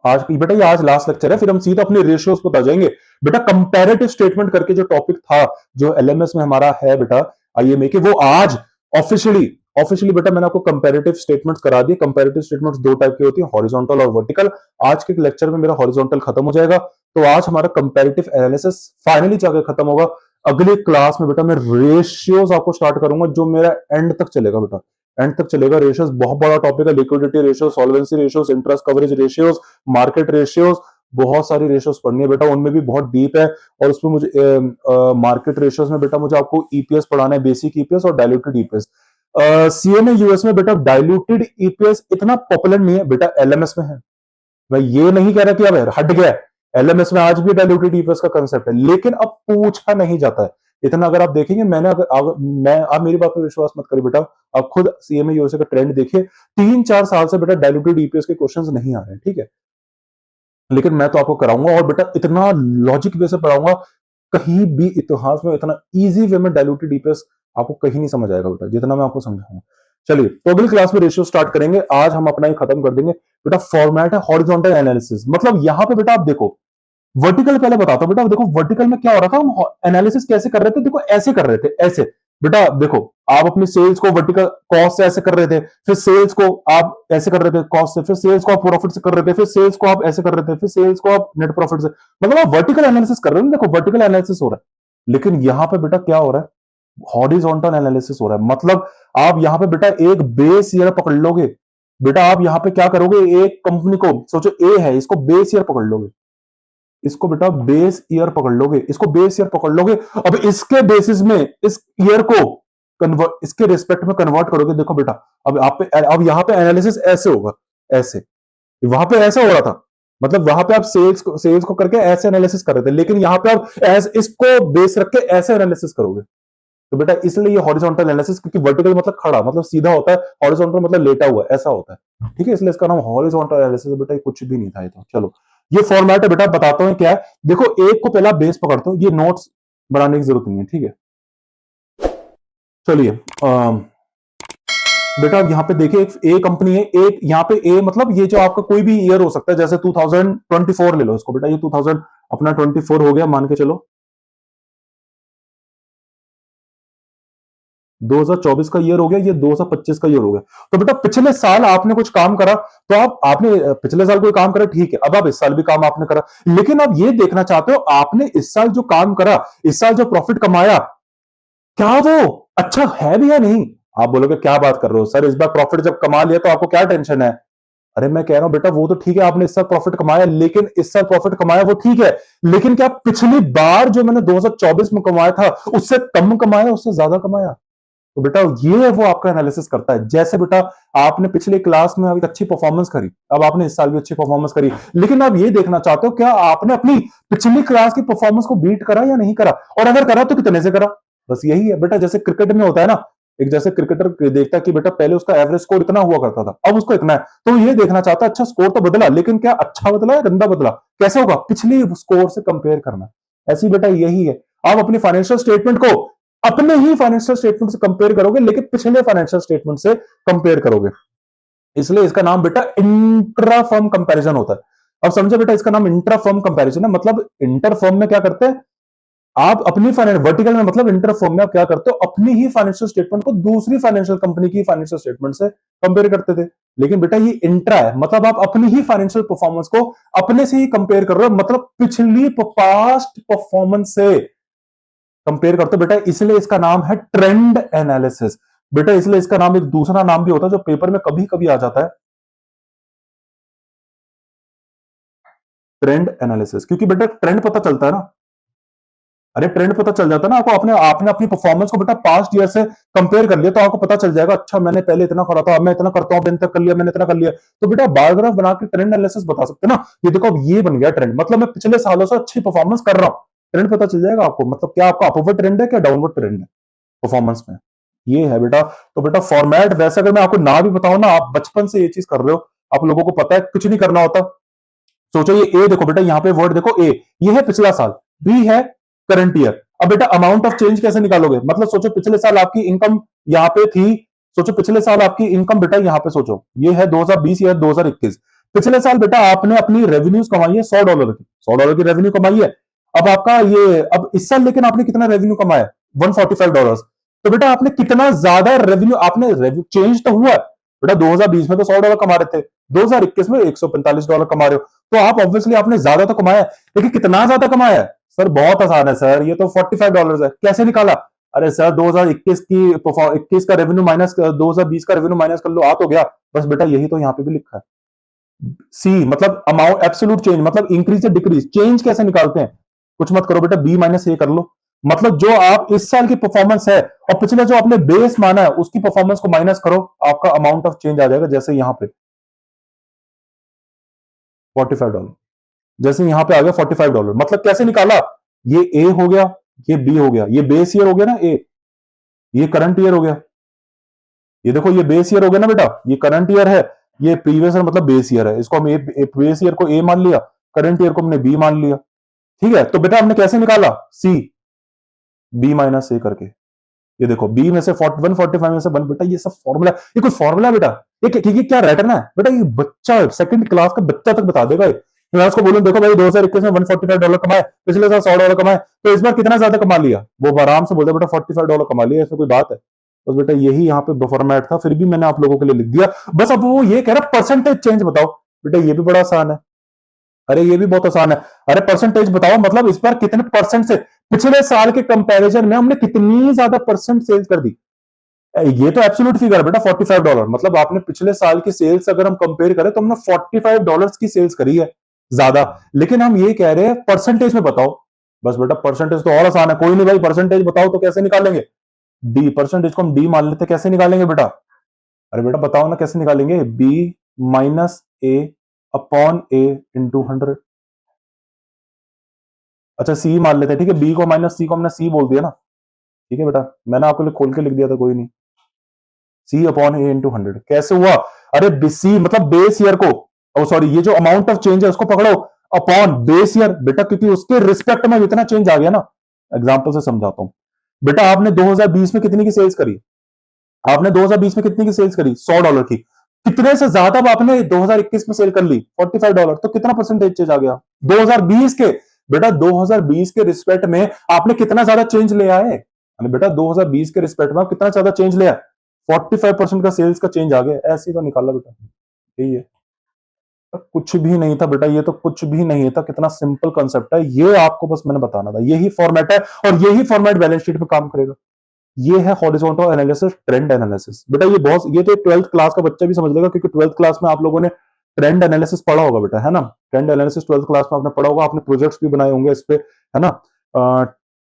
आज बेटा। ये आज लास्ट लेक्चर है, फिर हम सीधा अपने रेशियोज पर आ जाएंगे बेटा। कंपैरेटिव स्टेटमेंट करके जो टॉपिक था, जो एलएमएस में हमारा है बेटा आईएमए के, वो आज ऑफिशियली ऑफिशियली बेटा मैंने आपको कंपैरेटिव स्टेटमेंट्स करा दिए। कंपैरेटिव स्टेटमेंट्स दो टाइप की होती है, हॉरिजॉन्टल और वर्टिकल। आज के लेक्चर में मेरा हॉरिजॉन्टल खत्म हो जाएगा, तो आज हमारा कंपैरेटिव एनालिसिस फाइनली जाकर खत्म होगा। अगले क्लास में बेटा मैं रेशियोज आपको स्टार्ट करूंगा, जो मेरा एंड तक चलेगा बेटा, एंड तक चलेगा। रेशियोज बहुत बड़ा टॉपिक है, liquidity ratio, solvency ratios, interest coverage ratios, market ratios, बहुत सारी रेशियोज पढ़नी है बेटा, उनमें भी बहुत डीप है। और उसमें मुझे मार्केट रेशियोज में बेटा मुझे आपको ईपीएस पढ़ाना है, बेसिक ईपीएस और डायल्यूटेड ईपीएस। सीएमए यूएस में बेटा डायल्यूटेड ईपीएस इतना पॉपुलर नहीं है बेटा, एलएमएस में है। मैं ये नहीं कह रहा कि अब हट गया, एलएमएस में आज भी डायल्यूटेड ईपीएस का कंसेप्ट है, लेकिन अब पूछा नहीं जाता है इतना। अगर आप देखेंगे, मैंने मैं आप मेरी बात पर विश्वास मत करिए बेटा, आप खुद सीएमए यूएसए का ट्रेंड देखिए, 3-4 साल से बेटा डायल्यूटेड ईपीएस के क्वेश्चंस नहीं आ रहे हैं, ठीक है। लेकिन मैं तो आपको कराऊंगा, और बेटा इतना लॉजिक वे से पढ़ाऊंगा, कहीं भी इतिहास में इतना इजी वे में डायल्यूटेड ईपीएस आपको कहीं नहीं समझ आएगा बेटा, जितना मैं आपको समझाऊंगा। चलिए तो अगली क्लास में रेशियो स्टार्ट करेंगे, आज हम अपना ही खत्म कर देंगे बेटा। फॉर्मेट है हॉरिजॉन्टल एनालिसिस, मतलब यहां पे बेटा आप देखो, वर्टिकल पहले बताता हूं बेटा। देखो वर्टिकल में क्या हो रहा था, हम एनालिसिस कैसे कर रहे थे, देखो ऐसे कर रहे थे, ऐसे बेटा देखो, आप अपनी सेल्स को वर्टिकल कॉस्ट से ऐसे कर रहे थे, फिर सेल्स को आप ऐसे कर रहे थे कॉस्ट से, फिर सेल्स को आप प्रॉफिट से कर रहे थे, फिर सेल्स को आप ऐसे कर रहे थे, फिर सेल्स को आप नेट प्रॉफिट से, मतलब आप वर्टिकल एनालिसिस कर रहे हैं। देखो वर्टिकल एनालिसिस हो रहा है, लेकिन यहां पे बेटा क्या हो रहा है, हॉरिजॉन्टल एनालिसिस हो रहा है। मतलब आप यहां पे बेटा एक बेस ईयर पकड़ लोगे बेटा, आप यहां पे क्या करोगे, एक कंपनी को सोचो ए है, इसको बेस ईयर पकड़ लोगे, इसको बेटा बेस ईयर पकड़ लोगे, इसको बेस ईयर पकड़ लोगे। अब इसके बेसिस में इस ईयर को कन्वर्ट, इसके रिस्पेक्ट में कन्वर्ट करोगे। देखो बेटा अब आप पे, अब यहां पे एनालिसिस ऐसे होगा, ऐसे, वहां पे ऐसा हो रहा था, मतलब वहां पे आप सेल्स को करके ऐसे एनालिसिस कर रहे थे, लेकिन यहां पे आप इसको बेस रख के ऐसे एनालिसिस करोगे। तो बेटा इसलिए ये हॉरिजॉन्टल एनालिसिस, क्योंकि वर्टिकल मतलब खड़ा, मतलब सीधा होता है, हॉरिजॉन्टल मतलब लेटा हुआ, ऐसा होता है, ठीक है। इसलिए इसका नाम हॉरिजॉन्टल एनालिसिस बेटा, कुछ भी नहीं था ये तो। चलो ये फॉर्मेट है बेटा, बताता हूं क्या है। देखो एक को पहला बेस पकड़ते हो, ये नोट्स बनाने की जरूरत नहीं है, ठीक है। चलिए बेटा अब यहां पे देखिए, एक ए कंपनी है, एक यहां पे ए मतलब ये जो आपका कोई भी ईयर हो सकता है, जैसे 2024 ले लो इसको बेटा, ये 2000 अपना 24 हो गया मान के चलो, 2024 का ईयर हो गया, ये 2025 का ईयर हो गया। तो बेटा पिछले साल आपने कुछ काम करा, तो आपने पिछले साल कोई काम करा, ठीक है, अब आप इस साल भी काम आपने करा, लेकिन आप ये देखना चाहते हो आपने इस साल जो काम करा, इस साल जो प्रॉफिट कमाया, क्या वो अच्छा है भी या नहीं। आप बोलोगे क्या बात कर रहे हो सर, इस बार प्रॉफिट जब कमा लिया तो आपको क्या टेंशन है। अरे मैं कह रहा हूं बेटा वो तो ठीक है, आपने इस साल प्रॉफिट कमाया, लेकिन इस साल प्रॉफिट कमाया वो ठीक है, लेकिन क्या पिछली बार जो मैंने 2024 में कमाया था उससे कम कमाया, उससे ज्यादा कमाया। तो बेटा ये वो आपका एनालिसिस करता है। जैसे बेटा आपने पिछले क्लास में एक अच्छी परफॉर्मेंस करी, अब आपने इस साल भी अच्छी परफॉर्मेंस करी, लेकिन आप ये देखना चाहते हो क्या आपने अपनी पिछली क्लास की परफॉर्मेंस को बीट करा या नहीं करा, और अगर करा तो कितने से करा। बस यही है बेटा, जैसे क्रिकेट में होता है ना, एक जैसे क्रिकेटर देखता है कि बेटा पहले उसका एवरेज स्कोर इतना हुआ करता था, अब उसको इतना है, तो ये देखना चाहता है अच्छा स्कोर तो बदला, लेकिन क्या अच्छा बदला या गंदा बदला, कैसे होगा, पिछली स्कोर से कंपेयर करना। ऐसी बेटा यही है, आप अपनी फाइनेंशियल स्टेटमेंट को अपने ही फाइनेंशियल स्टेटमेंट से कंपेयर करोगे, लेकिन पिछले फाइनेंशियल स्टेटमेंट से कंपेयर करोगे, इसलिए इसका नाम बेटा इंट्रा फर्म कंपैरिजन होता है। अब समझे बेटा, इसका नाम इंट्रा फर्म कंपैरिजन है, मतलब इंटर फर्म में क्या करते हैं आप अपनी फाइनेंस, वर्टिकल में मतलब इंटर फर्म में आप क्या करते हो, अपनी ही फाइनेंशियल स्टेटमेंट को दूसरी फाइनेंशियल कंपनी की फाइनेंशियल स्टेटमेंट से कंपेयर करते थे, लेकिन बेटा ये इंट्रा है, मतलब आप अपनी ही फाइनेंशियल परफॉर्मेंस को अपने से ही कंपेयर कर रहे हो, मतलब पिछली पास्ट परफॉर्मेंस से कंपेयर करते हो बेटा, इसलिए इसका नाम है ट्रेंड एनालिसिस। बेटा इसलिए इसका नाम एक दूसरा नाम भी होता है जो पेपर में कभी कभी आ जाता है, ट्रेंड एनालिसिस, क्योंकि बेटा ट्रेंड पता चलता है ना। अरे ट्रेंड पता चल जाता है ना आपको, आपने आपने अपनी परफॉर्मेंस को बेटा पास्ट ईयर से कंपेयर कर लिया, तो आपको पता चल जाएगा अच्छा मैंने पहले इतना करा था, अब मैं इतना करता हूं, मैंने तक कर लिया, मैंने इतना कर लिया, तो बेटा बार ग्राफ बना के ट्रेंड एनालिसिस बता सकते हैं ना। ये देखो अब ये बन गया ट्रेंड, मतलब मैं पिछले सालों से अच्छी परफॉर्मेंस कर रहा हूं, ट्रेंड पता चल जाएगा आपको, मतलब क्या आपका अपवर्ड ट्रेंड है क्या डाउनवर्ड ट्रेंड है परफॉर्मेंस में। ये है बेटा, तो बेटा फॉर्मेट वैसे अगर मैं आपको ना भी बताऊं ना, आप बचपन से ये चीज कर रहे हो, आप लोगों को पता है कुछ नहीं करना होता। सोचो ये ए देखो बेटा, यहाँ पे वर्ड देखो ए, ये है पिछला साल, बी है करंट ईयर। अब बेटा अमाउंट ऑफ चेंज कैसे निकालोगे, मतलब सोचो पिछले साल आपकी इनकम यहाँ पे थी, सोचो पिछले साल आपकी इनकम बेटा यहाँ पे सोचो, ये है 2020 या 2021, पिछले साल बेटा आपने अपनी रेवेन्यूज कमाई है $100 की, $100 की रेवेन्यू कमाई है। अब आपका ये अब इस साल लेकिन आपने कितना रेवेन्यू कमाया, $145। तो बेटा आपने कितना ज्यादा रेवेन्यू, आपने चेंज तो हुआ बेटा, 2020 में तो $100 कमा रहे थे, 2021 में $145 कमा रहे हो, तो आप ऑब्वियसली आपने ज्यादा तो कमाया, लेकिन कितना ज्यादा कमाया है सर, बहुत आसान है सर, ये तो $45 है, कैसे निकाला। अरे सर 2021 की 21 का रेवेन्यू माइनस 2020 का रेवेन्यू माइनस कर लो, आ तो गया। बस बेटा यही तो यहाँ पे भी लिखा है, सी मतलब अमाउंट एब्सोल्यूट चेंज, मतलब इंक्रीज से डिक्रीज, चेंज कैसे निकालते हैं, कुछ मत करो बेटा, बी माइनस ए कर लो, मतलब जो आप इस साल की परफॉर्मेंस है और पिछले जो आपने बेस माना है उसकी परफॉर्मेंस को माइनस करो, आपका अमाउंट ऑफ चेंज आ जाएगा, जैसे यहां पे $45, जैसे यहां पे आ गया $45, मतलब कैसे निकाला, ये ए हो गया, ये बी हो गया, ये बेस ईयर हो गया ना ए, ये करंट ईयर हो गया, ये देखो ये बेस ईयर हो गया ना बेटा, ये करंट ईयर है, ये प्रीवियस ईयर मतलब बेस ईयर है, इसको हम बेस ईयर को ए मान लिया, करंट ईयर को हमने बी मान लिया, ठीक है। तो बेटा हमने कैसे निकाला, सी बी माइनस ए करके, ये देखो बी में से 145 में से 1, बेटा ये सब फॉर्मूला, ये कोई फॉर्मूला बेटा, ये क्या रटना है बेटा, ये बच्चा सेकंड क्लास का बच्चा तक बता देगा ये। मैं उसको बोलूं देखो भाई 2021 में $145 कमाए, पिछले साल $100 कमाए, तो इस बार कितना ज्यादा कमा लिया, वो आराम से बोलता बेटा $45 कमा लिया, इसमें कोई बात है। बस बेटा यही यहाँ पे फॉर्मेट था, फिर भी मैंने आप लोगों के लिए लिख दिया। बस अब वो ये कह रहा परसेंटेज चेंज बताओ, बेटा ये भी बड़ा आसान है, अरे ये भी बहुत आसान है, अरे परसेंटेज बताओ, मतलब इस बार कितने परसेंट से, पिछले साल के कंपैरिजन में हमने कितनी ज्यादा परसेंट सेल्स कर दी। ये तो एब्सोल्यूट फिगर है बेटा $45, मतलब आपने पिछले साल की सेल्स अगर हम कंपेयर करें तो हमने $45 की सेल्स करी है ज्यादा, लेकिन हम ये कह रहे हैं परसेंटेज में बताओ। बस बेटा परसेंटेज तो और आसान है, कोई नहीं भाई परसेंटेज बताओ, तो कैसे निकालेंगे, डी परसेंटेज को हम डी मान लेते, कैसे निकालेंगे बेटा, अरे बेटा बताओ ना कैसे निकालेंगे, बी माइनस ए अपॉन ए इंटू 100। अच्छा सी मान लेते हैं, ठीक है, बी को माइनस सी को हमने सी बोल दिया ना, ठीक है बेटा, मैंने आपको लिए खोल के लिख दिया था, कोई नहीं, सी अपॉन ए इंटू 100 कैसे हुआ, अरे सी मतलब बेस ईयर को, सॉरी ये जो अमाउंट ऑफ चेंज है उसको पकड़ो, अपॉन बेस ईयर बेटा, क्योंकि उसके रिस्पेक्ट में इतना चेंज आ गया ना। एग्जांपल से समझाता हूं बेटा, आपने 2020 में कितनी की सेल्स करी? आपने 2020 में कितनी की सेल्स करी? $100 की। कितने से ज्यादा आपने 2021 में सेल कर ली? $45। तो कितना परसेंटेज चेंज आ गया? 2020 के बेटा, 2020 के रिस्पेक्ट में आपने कितना ज्यादा चेंज ले आए? बेटा 2020 के रिस्पेक्ट में आप कितना ज्यादा चेंज ले आए? 45% का सेल्स का चेंज आ गया। ऐसे ही तो निकाला बेटा, यही है। तो कुछ भी नहीं था बेटा, ये तो कुछ भी नहीं था। कितना सिंपल कंसेप्ट है ये, आपको बस मैंने बताना था। यही फॉर्मेट है और यही फॉर्मेट बैलेंस शीट में काम करेगा। ये है हॉरिजॉन्टल एनालिसिस, ट्रेंड एनालिसिस। बेटा ये तो 12th क्लास का बच्चा भी समझ लेगा, क्योंकि 12th क्लास में आप लोगों ने ट्रेंड एनालिसिस पढ़ा होगा बेटा, है ना। ट्रेंड एनालिसिस 12th क्लास में आपने पढ़ा होगा, आपने प्रोजेक्ट्स भी बनाए होंगे इस पे, है ना।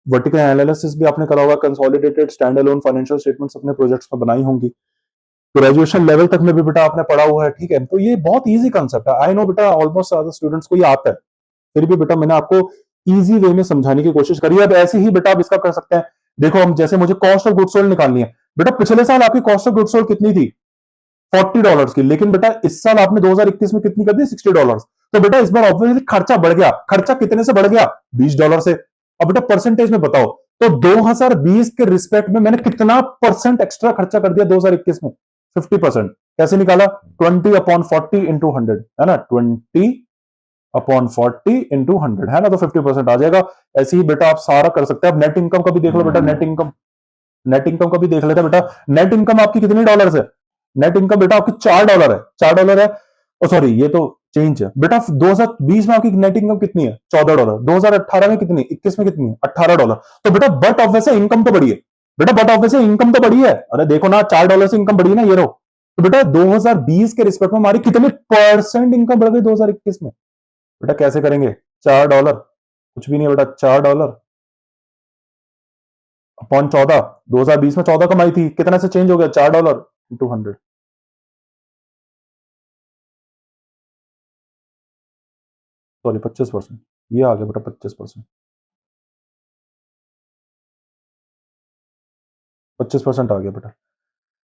वर्टिकल एनालिसिस भी आपने करा होगा, consolidated stand alone financial statements अपने प्रोजेक्ट्स में बनाई होंगी। ग्रेजुएशन लेवल तक में भी बेटा आपने पढ़ा हुआ है, ठीक है। तो ये बहुत इजी कंसेप्ट है। आई नो बेटा, ऑलमोस्ट सारे स्टूडेंट्स को ये आता है, फिर भी बेटा मैंने आपको इजी वे में समझाने की कोशिश करी है। अब ऐसे ही बेटा आप इसका कर सकते हैं। देखो, हम जैसे मुझे कॉस्ट ऑफ गुड्स सोल्ड निकालनी है बेटा, पिछले साल आपकी कॉस्ट ऑफ गुड्स सोल्ड कितनी थी? $40 की। लेकिन बेटा इस साल आपने 2021 में कितनी कर दी? $60। तो बेटा इस बार ऑब्वियसली खर्चा बढ़ गया। खर्चा कितने से बढ़ गया? $20 से। अब बेटा परसेंटेज में बताओ, तो 2020 के रिस्पेक्ट में मैंने कितना परसेंट एक्स्ट्रा खर्चा कर दिया 2021 में? 50%। कैसे निकाला? 20/40 इंटू 100, है ना। 20/40 इंटू 100, है ना। तो 50% आ जाएगा। ऐसे ही बेटा आप सारा कर सकते हैं। अब नेट इनकम का भी देख लो बेटा, नेट इनकम का भी देख लेते हैं बेटा। नेट इनकम आपकी कितनी डॉलर है? नेट इनकम बेटा आपकी $4 है। $4 है। ओ सॉरी, ये तो चेंज है बेटा। 2020 में आपकी नेट इनकम कितनी है? $14। 2018 में कितनी? 21 में कितनी है? $18। तो बेटा बट ऑफ वैसे इनकम तो बढ़ी है। बेटा बट ऑफ वैसे इनकम तो बढ़ी है। अरे देखो ना, $4 से इनकम बढ़ी है ना, ये रहो। तो बेटा 2020 के रिस्पेक्ट में हमारी कितनी परसेंट इनकम बढ़ गई 2021 में? बेटा कैसे करेंगे? $4, कुछ भी नहीं है बेटा। $4 अपॉन 14। 2020 में 14 कमाई थी, कितना से चेंज हो गया? $4 इंटू 100। सॉरी, 25%। ये आ गया बेटा 25%। 25% आ गया बेटा।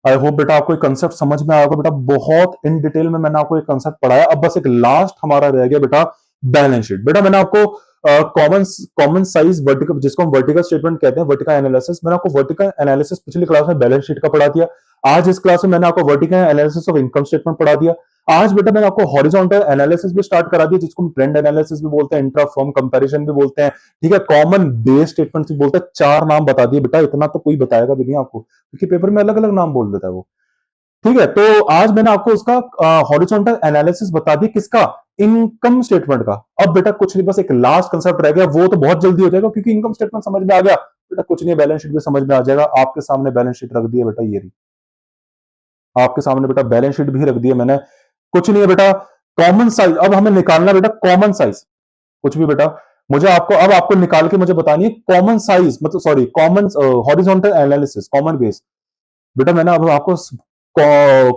आई होप बेटा आपको एक कंसेप्ट समझ में आया होगा बेटा। बहुत इन डिटेल में मैंने आपको एक कंसेप्ट पढ़ाया। अब बस एक लास्ट हमारा रह गया बेटा, बैलेंस शीट। बेटा मैंने आपको कॉमन कॉमन साइज वर्टिकल, जिसको हम वर्टिकल स्टेटमेंट कहते हैं, वर्टिकल एनालिसिस, मैंने आपको वर्टिकल एनालिसिस पिछली क्लास में बैलेंस शीट का पढ़ा दिया। आज इस क्लास में मैंने आपको vertical analysis of income statement पढ़ा दिया। आज बेटा मैंने आपको हॉरिजॉन्टल एनालिसिस भी स्टार्ट करा दिया, जिसको हम ट्रेंड एनालिसिस भी बोलते हैं, इंट्रा फर्म कंपैरिजन भी बोलते हैं, ठीक है। कॉमन बेस स्टेटमेंट भी बोलते हैं। 4 नाम बता दिए बेटा, इतना तो कोई बताएगा भी नहीं आपको, क्योंकि पेपर में अलग अलग नाम बोल देता है वो, ठीक है। तो आज मैंने आपको उसका हॉरिजॉन्टल एनालिसिस बता दी, किसका? इनकम स्टेटमेंट का। अब बेटा कुछ नहीं, बस एक लास्ट कंसेप्ट रह गया, वो तो बहुत जल्दी हो जाएगा, क्योंकि इनकम स्टेटमेंट समझ में आ गया बेटा। कुछ नहीं, बैलेंस शीट भी समझ में आ जाएगा। आपके सामने बैलेंस शीट रख दी है बेटा, ये रही आपके सामने बेटा, बैलेंस शीट भी रख दी है मैंने। कुछ नहीं है बेटा। कॉमन साइज अब हमें निकालना बेटा, कॉमन साइज। कुछ भी बेटा, मुझे आपको अब आपको निकाल के मुझे बतानी है कॉमन साइज, मतलब sorry, common horizontal analysis, common base. बेटा मैंने अब आपको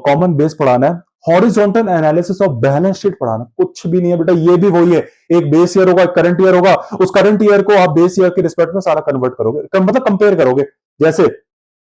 कॉमन बेस पढ़ाना है, horizontal analysis of balance sheet पढ़ाना। कुछ भी नहीं है बेटा, ये भी वही है। एक बेस ईयर होगा, एक करंट ईयर होगा। उस करंट ईयर को आप बेस ईयर के रिस्पेक्ट में सारा कन्वर्ट करोगे, मतलब कंपेयर करोगे। जैसे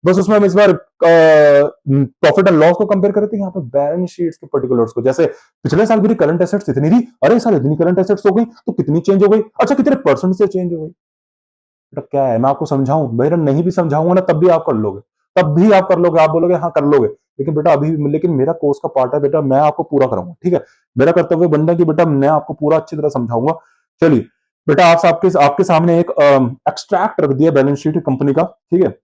बस उसमें हम इस बार प्रॉफिट एंड लॉस को कंपेयर करते हैं, यहाँ पे बैलेंस शीट्स के पर्टिकुलर्स को। जैसे पिछले साल मेरी करंट एसेट्स इतनी थी, अरे साल इतनी करंट एसेट्स हो गई, तो कितनी चेंज हो गई? अच्छा, कितने परसेंट से चेंज हो गई? बेटा क्या है, मैं आपको समझाऊं भाई? नहीं भी समझाऊंगा ना, तब भी आप कर लोगे, तब भी आप कर लोगे। आप बोलोगे हाँ कर लोगे, लेकिन बेटा अभी, लेकिन मेरा कोर्स का पार्ट है बेटा, मैं आपको पूरा कराऊंगा, ठीक है। मेरा कर्तव्य बनना कि बेटा मैं आपको पूरा अच्छी तरह समझाऊंगा। चलिए बेटा, आप आपके आपके सामने एक एक्सट्रैक्ट रख दिया बैलेंस शीट कंपनी का, ठीक है।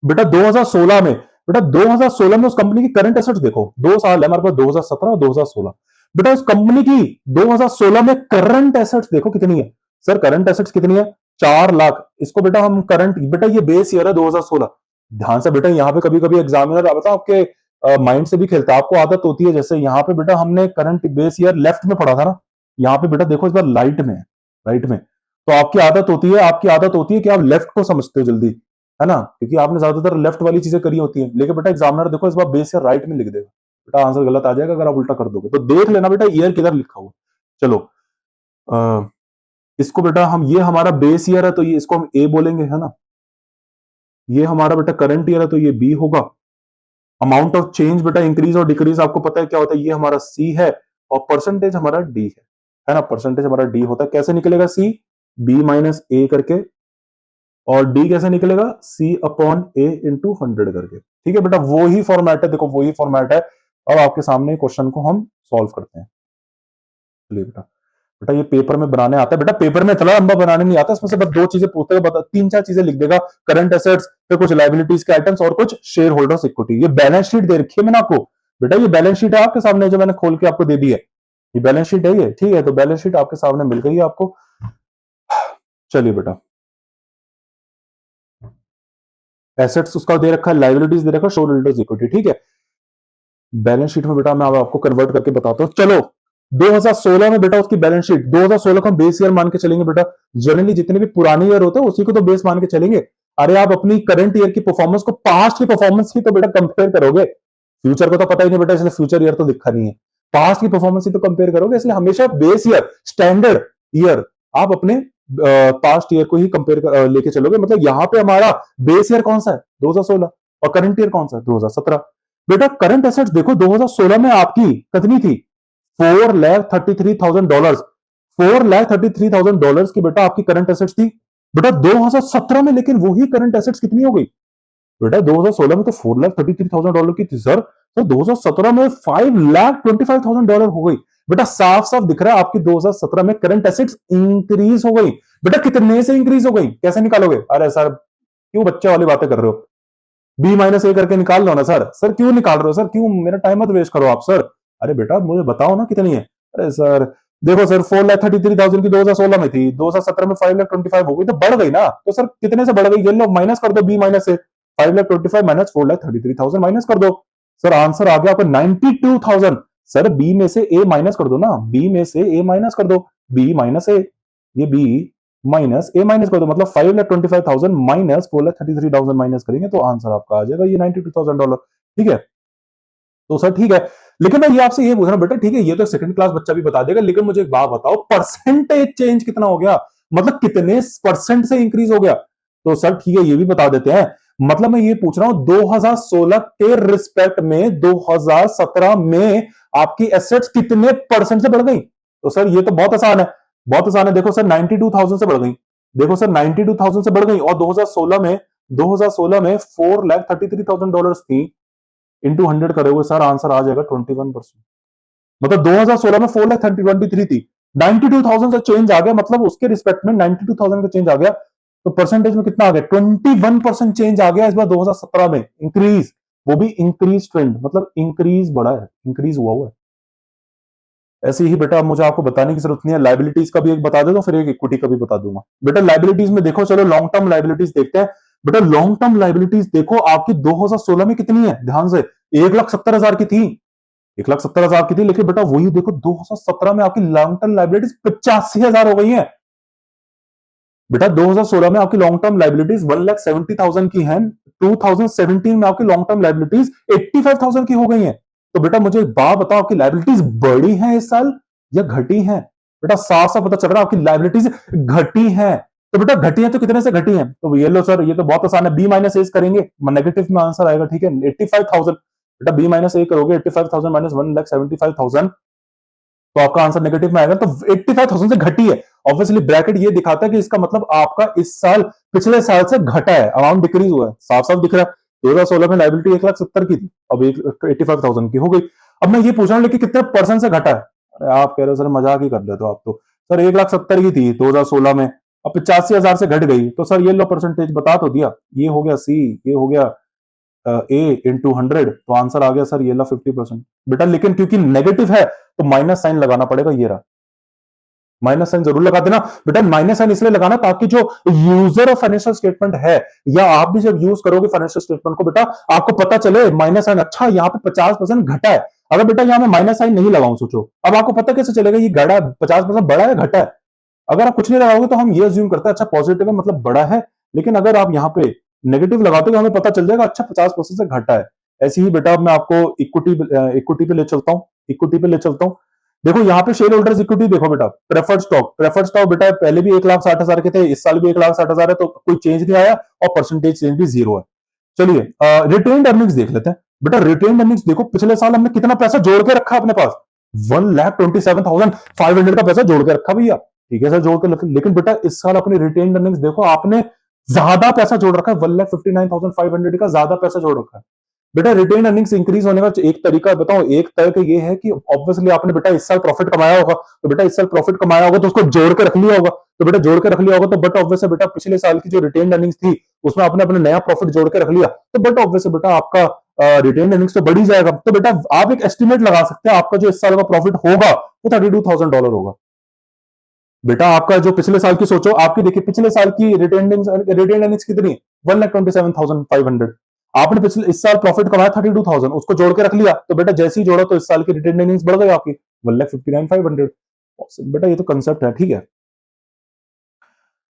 बेटा 2016 में, बेटा 2016 में उस कंपनी की करंट एसेट्स देखो। 2 साल है हमारे पास, 2017 और 2016। बेटा उस कंपनी की 2016 में करंट एसेट्स देखो कितनी है। सर करंट एसेट्स कितनी है? 4 लाख। इसको बेटा हम करंट, बेटा ये बेस ईयर है 2016। ध्यान से बेटा, यहाँ पे कभी कभी एग्जामिनर बताओ आपके माइंड से भी खेलता है। आपको आदत होती है, जैसे यहाँ पे बेटा हमने करंट बेस ईयर लेफ्ट में पढ़ा था ना, यहाँ पे बेटा देखो इस बार लाइट में है, राइट में। तो आपकी आदत होती है कि आप लेफ्ट को समझते हो जल्दी, है ना, क्योंकि आपने ज्यादातर लेफ्ट वाली चीजें करी होती है। लेकिन बेटा एग्जामिनर देखो इस बार बेस ईयर राइट में लिख देगा, बेटा आंसर गलत आ जाएगा अगर आप उल्टा कर दोगे। तो देख लेना बेटा ईयर किधर लिखा हुआ। चलो इसको बेटा हम, ये हमारा बेस ईयर है तो ये, इसको हम ए बोलेंगे, है ना। ये हमारा बेटा करंट ईयर है तो ये बी होगा। अमाउंट ऑफ चेंज बेटा, इंक्रीज और डिक्रीज आपको पता है क्या होता है, ये हमारा सी है। और परसेंटेज हमारा डी है। है ना, परसेंटेज हमारा डी होता है। कैसे निकलेगा सी, बी माइनस ए करके, और डी कैसे निकलेगा, सी अपॉन ए इंटू 100 करके। ठीक है बेटा, वो ही फॉर्मेट है, देखो वो ही फॉर्मेट है। अब आपके सामने क्वेश्चन को हम सॉल्व करते हैं। चलिए बेटा, बेटा ये पेपर में बनाने आता है, बेटा पेपर में इतना लंबा बनाने नहीं आता, इसमें से बस दो चीजें पूछते हैं, बता 3-4 चीजें लिख देगा, करंट एसेट्स, फिर कुछ लाइबिलिटीज के आइटम्स और कुछ शेयर होल्डर्स इक्विटी। ये बैलेंस शीट दे रखी है मैंने आपको, बेटा ये बैलेंस शीट है आपके सामने जो मैंने खोल के आपको दे दी है, ये बैलेंस शीट है ये, ठीक है, तो बैलेंस शीट आपके सामने मिल गई है आपको। चलिए बेटा, एसेट्स उसका दे रखा है, लाइबिलिटीज दे रखा है, शेयर होल्डर्स इक्विटी, ठीक है। बैलेंस शीट में बेटा मैं अब आपको कन्वर्ट करके बताता हूं। चलो 2016 में बेटा उसकी बैलेंस शीट, 2016 को हम बेस ईयर मान के चलेंगे बेटा, जनरली जितने भी पुराने ईयर होते हैं उसी को तो बेस मान के चलेंगे। अरे आप अपनी करंट ईयर की परफॉर्मेंस को पास्ट की परफॉर्मेंस की तो बेटा कंपेयर करोगे, फ्यूचर को तो पता ही नहीं बेटा, इसलिए फ्यूचर ईयर तो दिखा नहीं है, पास्ट की परफॉर्मेंस ही तो कंपेयर करोगे, इसलिए हमेशा बेस ईयर, स्टैंडर्ड ईयर आप अपने पास्ट ईयर को ही कंपेयर लेके चलोगे। मतलब यहां पे हमारा बेस ईयर कौन सा है, 2016, और करंट ईयर कौन सा है, 2017। बेटा करंट एसेट्स देखो 2016 में आपकी कितनी थी, $4,33,000, $4,33,000 की बेटा आपकी करंट एसेट्स थी। बेटा 2017 में लेकिन वही करंट एसेट्स कितनी हो गई, बेटा 2016 में तो $4,33,000 की थी सर, तो 2017 में $5,25,000 हो गई। बेटा साफ साफ दिख रहा है आपकी 2017 में करंट एसेट्स इंक्रीज हो गई। बेटा कितने से इंक्रीज हो गई, कैसे निकालोगे, अरे सर क्यों बच्चे वाली बातें कर रहे हो, बी माइनस ए करके निकाल लो ना सर, सर क्यों निकाल रहे हो सर, क्यों मेरा टाइम मत वेस्ट करो आप सर, अरे बेटा मुझे बताओ ना कितनी है, अरे सर देखो सर 4,33,000 की 2016 में थी, 2017 में 5,25,000 हो गई, तो बढ़ गई ना, तो सर कितने से बढ़ गई, ये लो माइनस कर दो बी माइनस से, 5,25,000 माइनस 4,33,000 माइनस कर दो, सर आंसर आ गया आपका 92,000। सर बी में से ए माइनस कर दो ना, बी में से ए माइनस कर दो, बी माइनस ए, ये बी माइनस ए माइनस कर दो, मतलब 5,25,000 माइनस 4,33,000 माइनस करेंगे तो आंसर आपका आ जाएगा ये $92,000। ठीक है, तो सर ठीक है, लेकिन मैं ये आपसे ये पूछ रहा हूं बेटा, ठीक है ये तो सेकंड क्लास बच्चा भी बता देगा, लेकिन मुझे एक बात बताओ, परसेंटेज चेंज कितना हो गया, मतलब कितने परसेंट से इंक्रीज हो गया, तो सर ठीक है ये भी बता देते हैं। मतलब मैं ये पूछ रहा हूं 2016 के रिस्पेक्ट में 2017 में आपकी एसेट्स कितने परसेंट से बढ़ गई, तो सर ये तो बहुत आसान है, बहुत आसान है, देखो सर 92,000 से बढ़ गई, देखो सर 92,000 से बढ़ गई, और 2016 में $4,33,000 थी, इंटू 100 करोगे सर आंसर आ जाएगा 21%। मतलब 2016 में 4,23 थी, 92,000 से चेंज आ गया, मतलब उसके रिस्पेक्ट में 92,000 का चेंज आ गया, तो परसेंटेज में कितना आ गया, 21% चेंज आ गया इस बार 2017 में, इंक्रीज, वो भी इंक्रीज ट्रेंड, मतलब इंक्रीज बढ़ा है, इंक्रीज हुआ है। ऐसे ही बेटा मुझे आपको बताने की जरूरत नहीं है, लाइबिलिटीज का भी एक बता देता हूं, फिर एक इक्विटी का भी बता दूंगा। बेटा लाइबिलिटीज में देखो, चलो लॉन्ग टर्म लाइबिलिटीज देखते हैं। बेटा लॉन्ग टर्म लाइबिलिटीज देखो आपकी 2016 में कितनी है, ध्यान से, 1,70,000 की थी, 1,70,000 की थी, लेकिन बेटा वही देखो 2017 में आपकी लॉन्ग टर्म लाइबिलिटीज 85,000 हो गई है। बेटा 2016 में आपकी लॉन्ग टर्म लाइबिलिटीज 1,70,000 की हैं, 2017 में आपकी लॉन्ग टर्म लाइबिलिटीज 85,000 की हो गई हैं। तो बेटा मुझे एक बात बताओ, आपकी लाइबिलिटीज बढ़ी हैं इस साल या घटी हैं, बेटा साफ साफ पता चल रहा है आपकी लाइबिलिटीज घटी हैं। तो बेटा घटी है तो कितने से घटी हैं, तो ये लो सर, ये तो बहुत आसान है, बी माइनस ए करेंगे, नेगेटिव में आंसर आएगा, ठीक है 85,000, बेटा बी माइनस ए करोगे, 85,000 माइनस 1,75,000, तो आपका आंसर नेगेटिव में आएगा, तो 85,000 से घटी है, ऑब्वियसली ब्रैकेट ये दिखाता है कि इसका मतलब आपका इस साल पिछले साल से घटा है, अमाउंट डिक्रीज हुआ है, साफ साफ दिख रहा है। 2016 में लाइबिलिटी 1,70,000 की थी, अब 85,000 की हो गई। अब मैं ये पूछ रहा हूँ लेकिन कितने परसेंट से घटा है, अरे आप कह रहे हो सर मजाक ही कर लेते हो आप तो, सर 1,70,000 की थी 2016 में, अब 85,000 से घट गई, तो सर ये लो परसेंटेज बता तो दिया, ये हो गया सी, ये हो गया ए इंटू 100, तो आंसर आ गया सर ये ला 50%। बेटा लेकिन क्योंकि नेगेटिव है तो माइनस साइन लगाना पड़ेगा, ये रहा माइनस साइन जरूर लगा देना बेटा, माइनस साइन इसलिए लगाना ताकि जो यूजर ऑफ फाइनेंशियल स्टेटमेंट है, या आप भी जब यूज करोगे फाइनेंशियल स्टेटमेंट को बेटा, आपको पता चले माइनस साइन, अच्छा यहाँ पे 50% घटा है, अगर बेटा यहाँ मैं माइनस साइन नहीं लगाऊं, सोचो अब आपको पता कैसे चलेगा ये घटा है, 50% बढ़ा है घटा है, अगर आप कुछ नहीं लगाओगे तो हम ये अज्यूम करते हैं अच्छा पॉजिटिव है मतलब बड़ा है, लेकिन अगर आप यहाँ पे नेगेटिव लगाते हो हमें पता चल जाएगा अच्छा 50% से घटा है। ऐसे ही बेटा मैं आपको इक्विटी पे ले चलता हूँ, इक्विटी पे ले चलता हूँ। देखो यहाँ पे शेयर होल्डर्स इक्विटी देखो बेटा, प्रेफर्ड स्टॉक बेटा पहले भी 1,60,000 के थे, इस साल भी 1,60,000 है, तो कोई चेंज नहीं आया, और परसेंटेज चेंज भी 0 है। चलिए रिटेन्ड अर्निंग्स देख लेते हैं। बेटा रिटेन्ड अर्निंग्स देखो, पिछले साल हमने कितना पैसा जोड़ के रखा अपने पास, 1,27,500 का पैसा जोड़ के रखा भैया, ठीक है सर जोड़ के, लेकिन बेटा इस साल अपनी रिटेन अर्निंग्स देखो, आपने ज्यादा पैसा जोड़ रखा है, 1,59,500 का ज्यादा पैसा जोड़ रखा है। बेटा रिटेन अर्निंग्स इंक्रीज होने का एक तरीका बताओ, एक तरीका ये है कि ऑब्वियसली आपने बेटा इस साल प्रॉफिट कमाया होगा, तो बेटा इस साल प्रॉफिट कमाया होगा तो उसको जोड़ के रख लिया होगा, तो बेटा जोड़ के रख लिया होगा, तो बट ऑब्वियस बेटा पिछले साल की जो रिटेन अर्निंग्स थी उसमें आपने अपना नया प्रॉफिट जोड़ के रख लिया, तो बट ऑब्वियस बेटा आपका रिटेन अर्निंग्स तो बढ़ ही जाएगा। तो बेटा आप एक एस्टिमेट लगा सकते हैं, आपका जो इस साल का प्रॉफिट होगा वो $32,000 होगा। बेटा आपका जो पिछले साल की सोचो, आपकी देखिए पिछले साल की रिटेन अर्निंग्स कितनी, 1,27,500। आपने पिछले इस साल प्रॉफिट कमाया 32,000, उसको जोड़ के रख लिया, तो बेटा जैसे ही जोड़ा तो इस साल की रिटेन अर्निंग्स बढ़ गई आपकी 1,59,500। बेटा ये तो कंसेप्ट है, ठीक है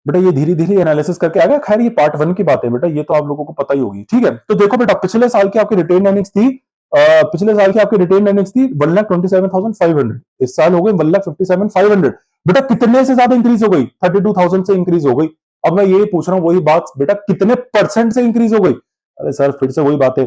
बेटा, ये धीरे धीरे एनालिसिस करके आएगा। खैर ये पार्ट 1 की बात है बेटा, ये तो आप लोगों को पता ही होगी, ठीक है। तो देखो बेटा पिछले साल की आपकी रिटेन अर्निंग्स थी, पिछले साल की आपकी रिटेन अर्निंग्स थी 1,27,500, इस साल हो गई 1,57,500। बेटा कितने से ज्यादा इंक्रीज हो गई, 32,000 से इंक्रीज हो गई। अब मैं ये पूछ रहा हूँ वही बात, बेटा कितने परसेंट से इंक्रीज हो गई। अरे सर फिर से वही बात है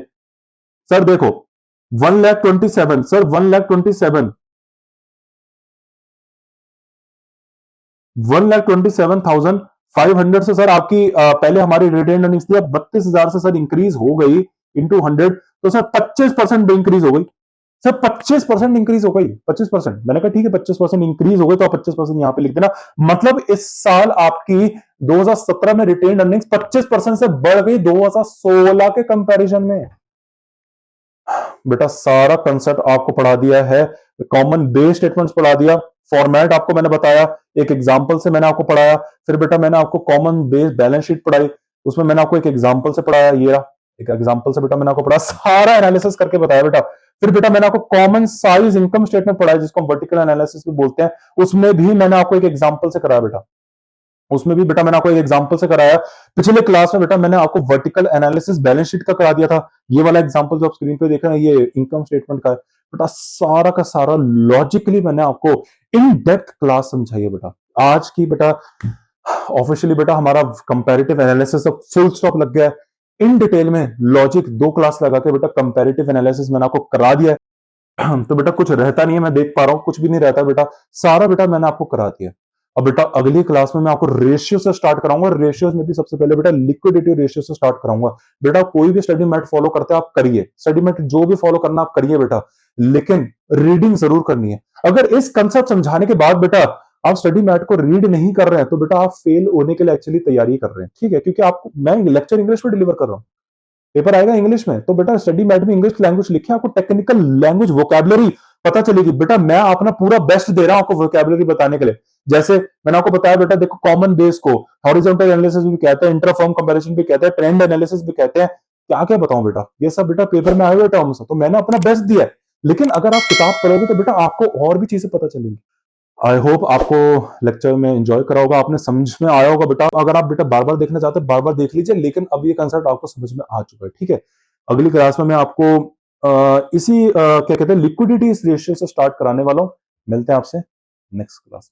सर, देखो 1,27,000 सर, 1,27,500 से सर आपकी पहले हमारी रिटेन अर्निंग्स थी, अब 32,000 से सर इंक्रीज हो गई इंटू 100, तो सर 25% इंक्रीज हो गई सर, 25% इंक्रीज हो गई, 25%। मैंने कहा ठीक है 25% इंक्रीज हो गई, तो आप 25% यहां पे लिख देना। मतलब इस साल आपकी 2017 में रिटेन अर्निंग्स 25% से बढ़ गई 2016 के कंपैरिजन में। बेटा सारा कंसेप्ट आपको पढ़ा दिया है, कॉमन बेस स्टेटमेंट्स पढ़ा दिया, फॉर्मेट आपको मैंने बताया, एक एग्जांपल से मैंने आपको पढ़ाया, फिर बेटा मैंने आपको कॉमन बेस बैलेंस शीट पढ़ाई, उसमें मैंने आपको एक एग्जांपल से पढ़ाया, ये रहा एक एग्जांपल से बेटा मैंने आपको पढ़ाया, सारा एनालिसिस करके बताया बेटा। फिर बेटा मैंने आपको कॉमन साइज इनकम स्टेटमेंट पढ़ाया जिसको हम वर्टिकल एनालिसिस भी बोलते हैं, उसमें भी मैंने आपको एक एग्जांपल से कराया बेटा, उसमें भी बेटा मैंने आपको एक एग्जांपल से कराया। पिछले क्लास में बेटा मैंने आपको वर्टिकल एनालिसिस बैलेंस शीट का करा दिया था, ये वाला एग्जांपल जो आप स्क्रीन पे देख रहे हैं ये इनकम स्टेटमेंट का है बेटा, सारा का सारा लॉजिकली मैंने आपको इन डेप्थ क्लास समझाई है बेटा। आज की बेटा ऑफिशियली बेटा हमारा कंपैरेटिव एनालिसिस फुल स्टॉप लग गया है, इन डिटेल में लॉजिक 2 क्लास लगा के बेटा कंपैरेटिव एनालिसिस मैंने आपको करा दिया है। तो बेटा कुछ रहता नहीं है, मैं देख पा रहा हूं कुछ भी नहीं रहता बेटा, सारा बेटा मैंने आपको करा दिया। अब बेटा अगली क्लास में मैं आपको रेशियो से स्टार्ट कराऊंगा, रेशियोज में भी सबसे पहले बेटा लिक्विडिटी रेशियो से स्टार्ट कराऊंगा। बेटा कोई भी स्टडी मैट फॉलो करते हैं आप करिए, स्टडी मैट जो भी फॉलो करना आप करिए बेटा, लेकिन रीडिंग जरूर करनी है। अगर इस कंसेप्ट समझाने के बाद बेटा आप स्टडी मैट को रीड नहीं कर रहे हैं तो बेटा आप फेल होने के लिए एक्चुअली तैयारी कर रहे हैं, ठीक है, क्योंकि आपको मैं लेक्चर इंग्लिश में डिलीवर कर रहा हूं, पेपर आएगा इंग्लिश में, तो बेटा स्टडी मैट में इंग्लिश लैंग्वेज लिखे, आपको टेक्निकल लैंग्वेज वोकैबुलरी पता चलेगी। बेटा मैं अपना पूरा बेस्ट दे रहा हूं आपको वोकैबुलरी बताने के लिए, जैसे मैंने आपको बताया बेटा, देखो कॉमन बेस को हॉरिजॉन्टल एनालिसिस भी कहते हैं, इंटरफर्म कंपैरिजन भी कहते हैं, ट्रेंड एनालिसिस भी कहते हैं, क्या क्या बताऊं बेटा, ये सब बेटा पेपर में आए हुए टर्म्स, तो मैंने अपना बेस्ट दिया है। लेकिन अगर आप किताब पढ़ोगे तो बेटा आपको और भी चीजें पता चलेंगी। आई होप आपको लेक्चर में एंजॉय करा होगा, आपने समझ में आया होगा बेटा। अगर आप बेटा बार बार देखना चाहते हैं बार बार देख लीजिए, लेकिन अब ये कंसेप्ट आपको समझ में आ चुका है, ठीक है। अगली क्लास में मैं आपको इसी क्या कहते हैं लिक्विडिटी रेशियो से स्टार्ट कराने वाला हूं। मिलते हैं आपसे नेक्स्ट क्लास।